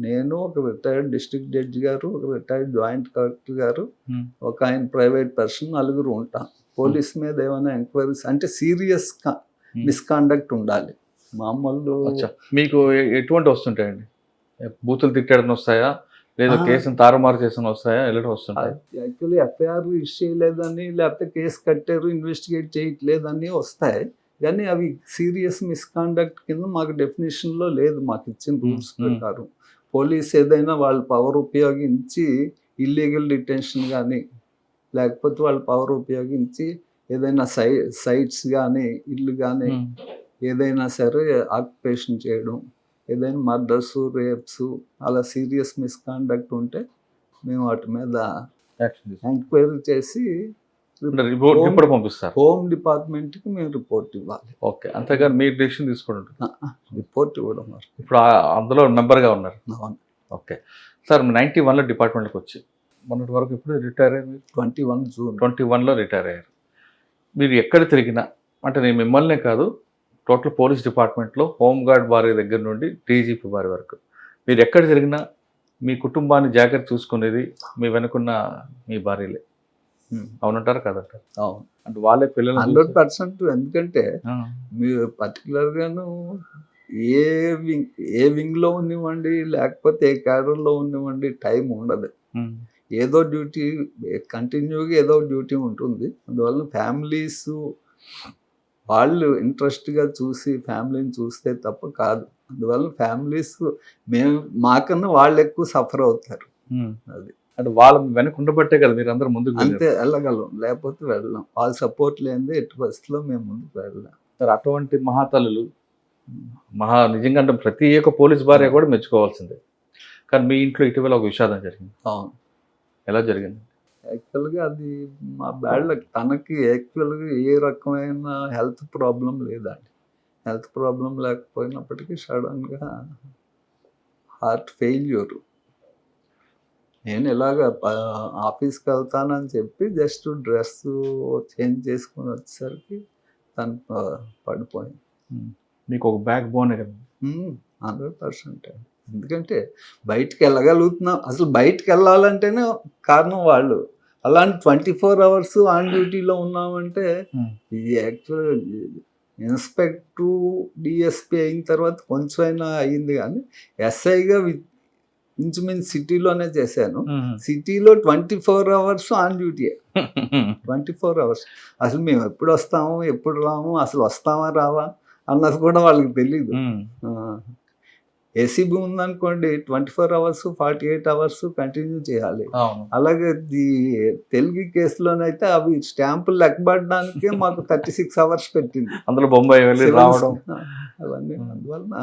[SPEAKER 3] నేను, ఒక రిటైర్డ్ డిస్ట్రిక్ట్ జడ్జి గారు, ఒక రిటైర్డ్ జాయింట్ కలెక్టర్ గారు, ఒక ఆయన ప్రైవేట్ పర్సన్, 4 ఉంటాం. పోలీస్ మీద ఏమైనా ఎంక్వైరీస్ అంటే సీరియస్ మిస్కాండక్ట్ ఉండాలి. మామూలు
[SPEAKER 2] మీకు ఎటువంటి వస్తుంటాయండి? బూతులు తిట్టడం వస్తాయా, లేదా కేసును తారుమారు చేసిన వస్తాయా, ఎలా వస్తుంటాయి?
[SPEAKER 3] యాక్చువల్లీ ఎఫ్ఐఆర్ ఇష్యూ చేయలేదని, లేకపోతే కేసు కట్టారు ఇన్వెస్టిగేట్ చేయట్లేదని వస్తాయి. కానీ అవి సీరియస్ మిస్కాండక్ట్ కింద మాకు డెఫినేషన్లో లేదు. మాకు ఇచ్చిన రూల్స్ ప్రకారం పోలీస్ ఏదైనా వాళ్ళ పవర్ ఉపయోగించి ఇల్లీగల్ డిటెన్షన్ కానీ, లేకపోతే వాళ్ళ పవర్ ఉపయోగించి ఏదైనా సైట్స్ కానీ, ఇల్లు కానీ ఏదైనా సరే ఆక్యుపేషన్ చేయడం, ఏదైనా మర్డర్స్, రేప్స్ అలా సీరియస్ మిస్కాండక్ట్ ఉంటే మేము వాటి మీద ఎంక్వైరీ చేసి
[SPEAKER 2] రిపోర్ట్ పంపిస్తారు.
[SPEAKER 3] హోమ్ డిపార్ట్మెంట్కి మేము రిపోర్ట్ ఇవ్వాలి.
[SPEAKER 2] ఓకే, అంతేగాని మీరు డెసిషన్ తీసుకుంటారు?
[SPEAKER 3] రిపోర్ట్ ఇవ్వడం.
[SPEAKER 2] ఇప్పుడు అందులో మెంబర్గా ఉన్నారు? ఓకే సార్, 91లో డిపార్ట్మెంట్కి వచ్చి మొన్నటి వరకు ఇప్పుడు రిటైర్ అయ్యారు?
[SPEAKER 3] 21 జూన్
[SPEAKER 2] 21లో రిటైర్ అయ్యారు. మీరు ఎక్కడ తిరిగినా, అంటే నేను మిమ్మల్నే కాదు, టోటల్ పోలీస్ డిపార్ట్మెంట్లో హోంగార్డ్ వారి దగ్గర నుండి డీజీపీ వారి వరకు మీరు ఎక్కడ తిరిగినా మీ కుటుంబాన్ని జాగ్రత్త చూసుకునేది మీ వెనుకున్న మీ భార్యలే. అవునంటారు కదంటారు.
[SPEAKER 3] అవును,
[SPEAKER 2] అంటే వాళ్ళే పిల్లలు
[SPEAKER 3] 100%. ఎందుకంటే మీరు పర్టికులర్గాను ఏ వింగ్లో ఉన్నివ్వండి, లేకపోతే ఏ క్యాడర్లో ఉన్నివ్వండి, టైం ఉండదు. ఏదో డ్యూటీ కంటిన్యూగా ఏదో డ్యూటీ ఉంటుంది. అందువల్ల ఫ్యామిలీస్ వాళ్ళు ఇంట్రెస్ట్గా చూసి ఫ్యామిలీని చూస్తే తప్ప కాదు. అందువల్ల ఫ్యామిలీస్ మాకన్నా వాళ్ళు ఎక్కువ సఫర్ అవుతారు. అది
[SPEAKER 2] అంటే వాళ్ళ వెనక ఉండబట్టే కదా మీరు అందరూ ముందుకు
[SPEAKER 3] అంతే వెళ్ళగలం, లేకపోతే వెళ్ళాం. వాళ్ళ సపోర్ట్ లేనిదే ఎట్టి పరిస్థితుల్లో మేము ముందుకు వెళ్ళాం.
[SPEAKER 2] సార్. అటువంటి మహాతల్లులు నిజంగా అంటే ప్రతి ఒక్క పోలీస్ భార్య కూడా మెచ్చుకోవాల్సిందే. కానీ మీ ఇంట్లో ఇటీవల ఒక విషాదం జరిగింది.
[SPEAKER 3] అవును,
[SPEAKER 2] ఎలా జరిగింది?
[SPEAKER 3] యాక్చువల్గా అది మా బ్యాడ్ లక్. తనకి యాక్చువల్గా ఏ రకమైన హెల్త్ ప్రాబ్లం లేదండి. హెల్త్ ప్రాబ్లం లేకపోయినప్పటికీ సడన్గా హార్ట్ ఫెయిల్యూర్. నేను ఇలాగ ఆఫీస్కి వెళ్తానని చెప్పి జస్ట్ డ్రెస్ చేంజ్ చేసుకుని వచ్చేసరికి తను పడిపోయింది.
[SPEAKER 2] మీకు ఒక బ్యాక్ బోన్ కదా.
[SPEAKER 3] 100%. ఎందుకంటే బయటికి వెళ్ళగలుగుతున్నాం, అసలు బయటికి వెళ్ళాలంటేనే కారణం వాళ్ళు. అలాంటి 24 hours ఆన్ డ్యూటీలో ఉన్నామంటే ఇది యాక్చువల్ ఇన్స్పెక్టర్ డిఎస్పీ అయిన తర్వాత కొంచెమైనా అయ్యింది, కానీ ఎస్ఐగా ఇంచుమించు సిటీలోనే చేశాను. సిటీలో 24 hours ఆన్ డ్యూటీ. 24 hours. అసలు మేము ఎప్పుడు వస్తాము ఎప్పుడు రాము, అసలు వస్తామా రావా అన్నది కూడా వాళ్ళకి తెలీదు. ఏసీబీ ఉందనుకోండి 24 hours 48 hours కంటిన్యూ చేయాలి. అలాగే తెలుగు కేసులోనైతే అవి స్టాంపులు లెక్కబడడానికే మాకు 36 hours పెట్టింది.
[SPEAKER 2] అందులో బొంబాయి వెళ్ళి రావడం
[SPEAKER 3] అవన్నీ. అందువలన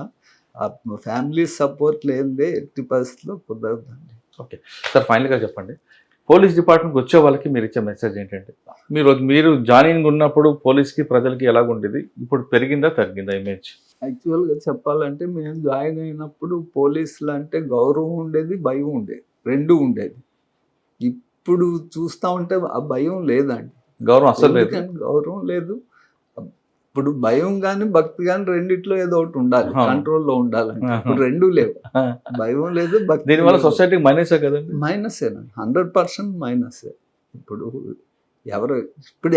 [SPEAKER 3] ఫ్యామిలీ సపోర్ట్ లేనిదే ఎట్టి పరిస్థితిలో కుదరదండి.
[SPEAKER 2] ఓకే సార్, ఫైనల్గా చెప్పండి, పోలీస్ డిపార్ట్మెంట్కి వచ్చే వాళ్ళకి మీరు ఇచ్చే మెసేజ్ ఏంటంటే, మీరు జాయినింగ్ ఉన్నప్పుడు పోలీస్కి ప్రజలకి ఎలాగుండేది, ఇప్పుడు పెరిగిందా తగ్గిందా ఇమేజ్?
[SPEAKER 3] యాక్చువల్గా చెప్పాలంటే మేము జాయిన్ అయినప్పుడు పోలీసులు అంటే గౌరవం ఉండేది, భయం ఉండేది, రెండు ఉండేది. ఇప్పుడు చూస్తూ ఉంటే ఆ భయం లేదండి,
[SPEAKER 2] గౌరవం అసలు లేదు.
[SPEAKER 3] గౌరవం లేదు. ఇప్పుడు భయం కానీ భక్తి కానీ రెండిట్లో ఏదో ఒకటి ఉండాలి, కంట్రోల్లో ఉండాలంటే. ఇప్పుడు రెండు లేవు, భయం లేదు, భక్తి.
[SPEAKER 2] దీనివల్ల సొసైటీకి మైనసే కదండి?
[SPEAKER 3] మైనసేనండి, 100% మైనసే. ఇప్పుడు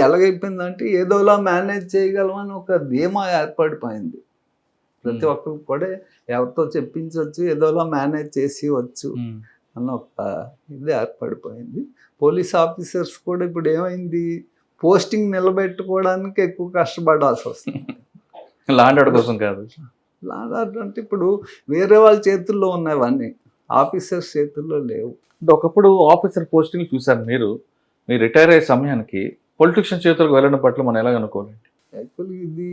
[SPEAKER 3] ఎలాగైపోయిందంటే ఏదోలా మేనేజ్ చేయగలమని ఒక ధీమా ఏర్పడిపోయింది. ప్రతి ఒక్కరికి కూడా ఎవరితో చెప్పించవచ్చు, ఏదోలా మేనేజ్ చేసి వచ్చు అన్న ఒక ఇది ఏర్పడిపోయింది. పోలీస్ ఆఫీసర్స్ కూడా ఇప్పుడు ఏమైంది, పోస్టింగ్ నిలబెట్టుకోవడానికి ఎక్కువ కష్టపడాల్సి వస్తుంది.
[SPEAKER 2] ల్యాండ్ ఆర్డర్ కోసం కాదు.
[SPEAKER 3] ల్యాండ్ ఆర్డర్ అంటే ఇప్పుడు వేరే వాళ్ళ చేతుల్లో ఉన్నవన్నీ ఆఫీసర్స్ చేతుల్లో లేవు.
[SPEAKER 2] ఒకప్పుడు ఆఫీసర్ పోస్టింగ్ చూసారు మీరు, రిటైర్ అయ్యే సమయానికి పొలిటీషియన్ చేతులకు వెళ్ళడం పట్ల మనం ఎలా అనుకోవాలండి?
[SPEAKER 3] యాక్చువల్లీ ఇది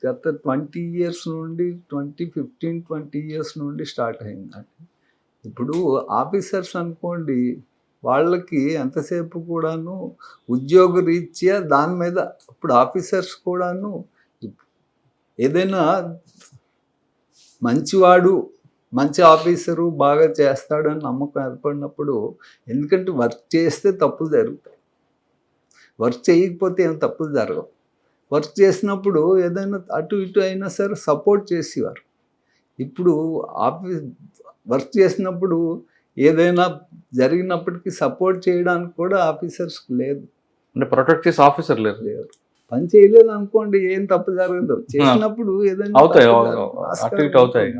[SPEAKER 3] గత 20 years నుండి 20 years నుండి స్టార్ట్ అయిందండి. ఇప్పుడు ఆఫీసర్స్ అనుకోండి, వాళ్ళకి ఎంతసేపు కూడాను ఉద్యోగ రీత్యా దాని మీద, ఇప్పుడు ఆఫీసర్స్ కూడాను ఏదైనా మంచివాడు, మంచి ఆఫీసరు బాగా చేస్తాడని నమ్మకం ఏర్పడినప్పుడు, ఎందుకంటే వర్క్ చేస్తే తప్పులు జరుగుతాయి, వర్క్ చేయకపోతే ఏం తప్పులు జరగవు. వర్క్ చేసినప్పుడు ఏదైనా అటు ఇటు అయినా సరే సపోర్ట్ చేసేవారు. ఇప్పుడు వర్క్ చేసినప్పుడు ఏదైనా జరిగినప్పటికీ సపోర్ట్ చేయడానికి కూడా ఆఫీసర్స్కి లేదు.
[SPEAKER 2] అంటే ప్రొటెక్ట్ చేసే ఆఫీసర్ లేరు.
[SPEAKER 3] పని చేయలేదు అనుకోండి, ఏం తప్పు జరగదు. చేసినప్పుడు ఏదైనా
[SPEAKER 2] అవుతాయి.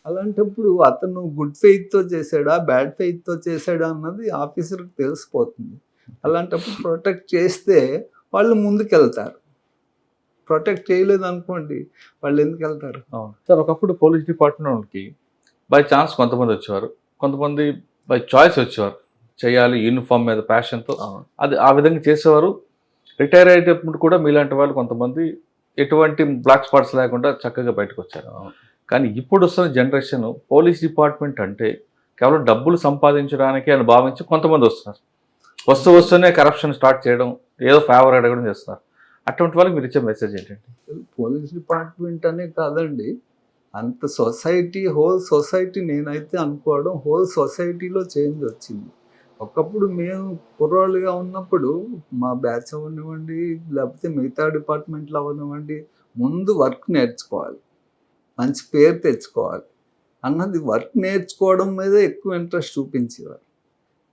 [SPEAKER 3] అలాంటప్పుడు అతను గుడ్ ఫెయిత్తో చేశాడా బ్యాడ్ ఫెయిత్తో చేశాడా అన్నది ఆఫీసర్కి తెలిసిపోతుంది. అలాంటప్పుడు ప్రొటెక్ట్ చేస్తే వాళ్ళు ముందుకెళ్తారు. ప్రొటెక్ట్ చేయలేదు అనుకోండి, వాళ్ళు ఎందుకు వెళ్తారు?
[SPEAKER 2] సార్, ఒకప్పుడు పోలీస్ డిపార్ట్మెంట్కి బై ఛాన్స్ కొంతమంది వచ్చేవారు, కొంతమంది బై చాయిస్ వచ్చేవారు, చేయాలి యూనిఫామ్ మీద ప్యాషన్తో, అది ఆ విధంగా చేసేవారు. రిటైర్ అయ్యేటప్పుడు కూడా మీలాంటి వాళ్ళు కొంతమంది ఎటువంటి బ్లాక్ స్పాట్స్ లేకుండా చక్కగా బయటకు వచ్చారు. కానీ ఇప్పుడు వస్తున్న జనరేషన్ పోలీస్ డిపార్ట్మెంట్ అంటే కేవలం డబ్బులు సంపాదించడానికి అని భావించి కొంతమంది వస్తున్నారు. వస్తూనే కరప్షన్ స్టార్ట్ చేయడం, ఏదో ఫేవర్ అడగడం చేస్తున్నారు. అటువంటి వాళ్ళకి మీరు ఇచ్చే మెసేజ్ ఏంటంటే?
[SPEAKER 3] పోలీస్ డిపార్ట్మెంట్ అనే కాదండి, అంత సొసైటీ, హోల్ సొసైటీ, నేనైతే అనుకోవడం హోల్ సొసైటీలో చేంజ్ వచ్చింది. ఒకప్పుడు మేము కుర్రోళ్ళుగా ఉన్నప్పుడు మా బ్యాచ్ అవనివ్వండి, లేకపోతే మిగతా డిపార్ట్మెంట్లు అవనివ్వండి, ముందు వర్క్ నేర్చుకోవాలి, మంచి పేరు తెచ్చుకోవాలి అన్నది, వర్క్ నేర్చుకోవడం మీద ఎక్కువ ఇంట్రెస్ట్ చూపించేవారు.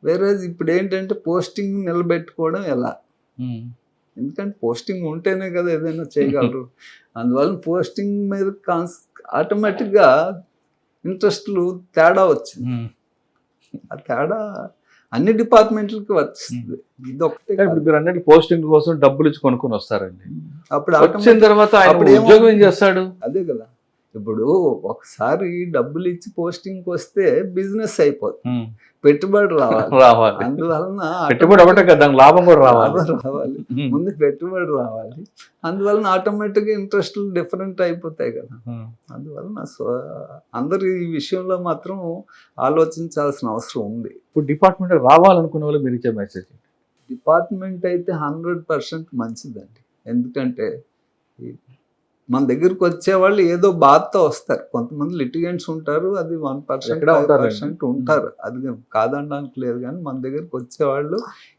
[SPEAKER 3] వేరే ఇప్పుడు ఏంటంటే పోస్టింగ్ నిలబెట్టుకోవడం ఎలా,
[SPEAKER 2] ఉమ్.
[SPEAKER 3] ఎందుకంటే పోస్టింగ్ ఉంటేనే కదా ఏదైనా చేయగలరు. అందువల్ల పోస్టింగ్ మీద ఆటోమేటిక్గా ఇంట్రెస్ట్లు తేడా వచ్చింది.
[SPEAKER 2] ఉమ్.
[SPEAKER 3] ఆ తేడా అన్ని డిపార్ట్మెంట్లకి వర్తిస్తుంది. ఇది ఒకటే
[SPEAKER 2] కానీ ఇప్పుడు మీరు అన్నట్టు పోస్టింగ్ కోసం డబ్బులు ఇచ్చి కొనుక్కొని వస్తారండి.
[SPEAKER 3] అప్పుడు
[SPEAKER 2] వచ్చిన తర్వాత ఆయన
[SPEAKER 3] అప్పుడు ఏమో-
[SPEAKER 2] ఉద్యోగం ఏం చేస్తాడు?
[SPEAKER 3] అదే కదా, ఇప్పుడు ఒకసారి డబ్బులు ఇచ్చి పోస్టింగ్కి వస్తే బిజినెస్ అయిపోతుంది,
[SPEAKER 2] ఉమ్.
[SPEAKER 3] పెట్టుబడి రావాలి.
[SPEAKER 2] రావాలి.
[SPEAKER 3] అందువలన
[SPEAKER 2] పెట్టుబడి ఒకటే కదా, దానికి లాభం కూడా రావాలి.
[SPEAKER 3] లాభం రావాలి,
[SPEAKER 2] ఉమ్.
[SPEAKER 3] ముందు పెట్టుబడి రావాలి. అందువలన ఆటోమేటిక్గా ఇంట్రెస్ట్లు డిఫరెంట్ అయిపోతాయి కదా.
[SPEAKER 2] ఉమ్.
[SPEAKER 3] అందువలన అందరు ఈ విషయంలో మాత్రం ఆలోచించాల్సిన అవసరం ఉంది.
[SPEAKER 2] ఇప్పుడు డిపార్ట్మెంట్ రావాలనుకునే వాళ్ళు మీరు ఇచ్చే మెసేజ్?
[SPEAKER 3] డిపార్ట్మెంట్ అయితే 100% మంచిదండి. ఎందుకంటే ఈ మన దగ్గరికి వచ్చేవాళ్ళు ఏదో బాధతో వస్తారు. కొంతమంది లిటిగెంట్స్ ఉంటారు, అది 1%
[SPEAKER 2] ఎక్కడ ఉంటారండి?
[SPEAKER 3] 5% ఉంటారు, అది కాదనడానికి లేదు. కానీ మన దగ్గరికి వచ్చేవాళ్ళు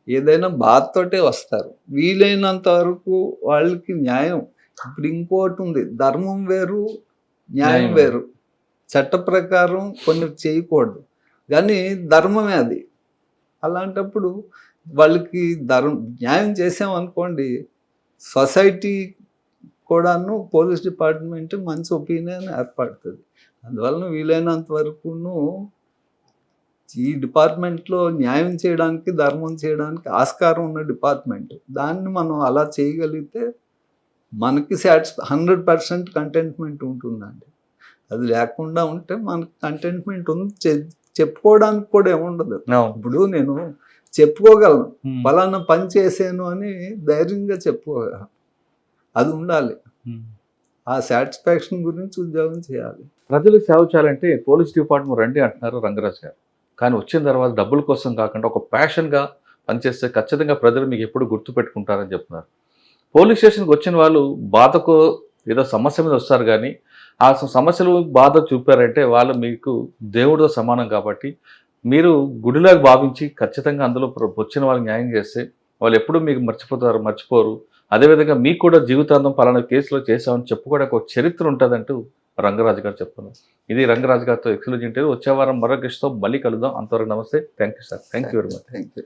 [SPEAKER 3] ఏదైనా బాధతోటే వస్తారు. వీలైనంత వరకు వాళ్ళకి న్యాయం. ఇప్పుడు ఇంకోటి ఉంది, ధర్మం వేరు న్యాయం
[SPEAKER 2] న్యాయం
[SPEAKER 3] వేరు. చట్ట ప్రకారం కొన్ని చేయకూడదు, కానీ ధర్మమే అది. అలాంటప్పుడు వాళ్ళకి న్యాయం చేసామనుకోండి, సొసైటీ కూడాను పోలీస్ డిపార్ట్మెంట్ మంచి ఒపీనియన్ ఏర్పడుతుంది. అందువలన వీలైనంత వరకును ఈ డిపార్ట్మెంట్లో న్యాయం చేయడానికి, ధర్మం చేయడానికి ఆస్కారం ఉన్న డిపార్ట్మెంట్. దాన్ని మనం అలా చేయగలిగితే మనకి 100% కంటెంట్మెంట్ ఉంటుందండి. అది లేకుండా ఉంటే మనకి కంటెంట్మెంట్ ఉంది, చెప్పుకోవడానికి కూడా ఏముండదు. ఇప్పుడు నేను చెప్పుకోగలను,
[SPEAKER 2] ఉమ్.
[SPEAKER 3] ఫలానా పని చేశాను అని ధైర్యంగా చెప్పుకోగలను. అది ఉండాలి.
[SPEAKER 2] ఉమ్.
[SPEAKER 3] ఆ సాటిస్ఫాక్షన్ గురించి ఉద్యోగం చేయాలి.
[SPEAKER 2] ప్రజలు సేవ చేయాలంటే పోలీస్ డిపార్ట్మెంట్ రండి అంటున్నారు రంగరాజు గారు. కానీ వచ్చిన తర్వాత డబ్బుల కోసం కాకుండా ఒక ప్యాషన్గా పనిచేస్తే ఖచ్చితంగా ప్రజలు మీకు ఎప్పుడు గుర్తుపెట్టుకుంటారని చెప్తున్నారు. పోలీస్ స్టేషన్కి వచ్చిన వాళ్ళు బాధకు ఏదో సమస్య మీద వస్తారు, కానీ ఆ సమస్యలు బాధ చూపారంటే వాళ్ళు మీకు దేవుడితో సమానం. కాబట్టి మీరు గుడిలాగా భావించి ఖచ్చితంగా అందులో వచ్చిన వాళ్ళకి న్యాయం చేస్తే వాళ్ళు ఎప్పుడూ మీకు మర్చిపోరు. అదేవిధంగా మీకు కూడా జీవితాంతం పలానా కేసులో చేశామని చెప్పుకోవడానికి ఒక చరిత్ర ఉంటుందంటూ రంగరాజు గారు చెప్తున్నారు. ఇది రంగరాజు గారితో ఎక్స్క్లూజివ్ ఇంటర్వ్యూ. వచ్చే వారం మరో గెస్ట్తో మళ్ళీ కలుద్దాం. అంతవరకు నమస్తే. Thank you sir. Thank you very much.
[SPEAKER 3] Thank you.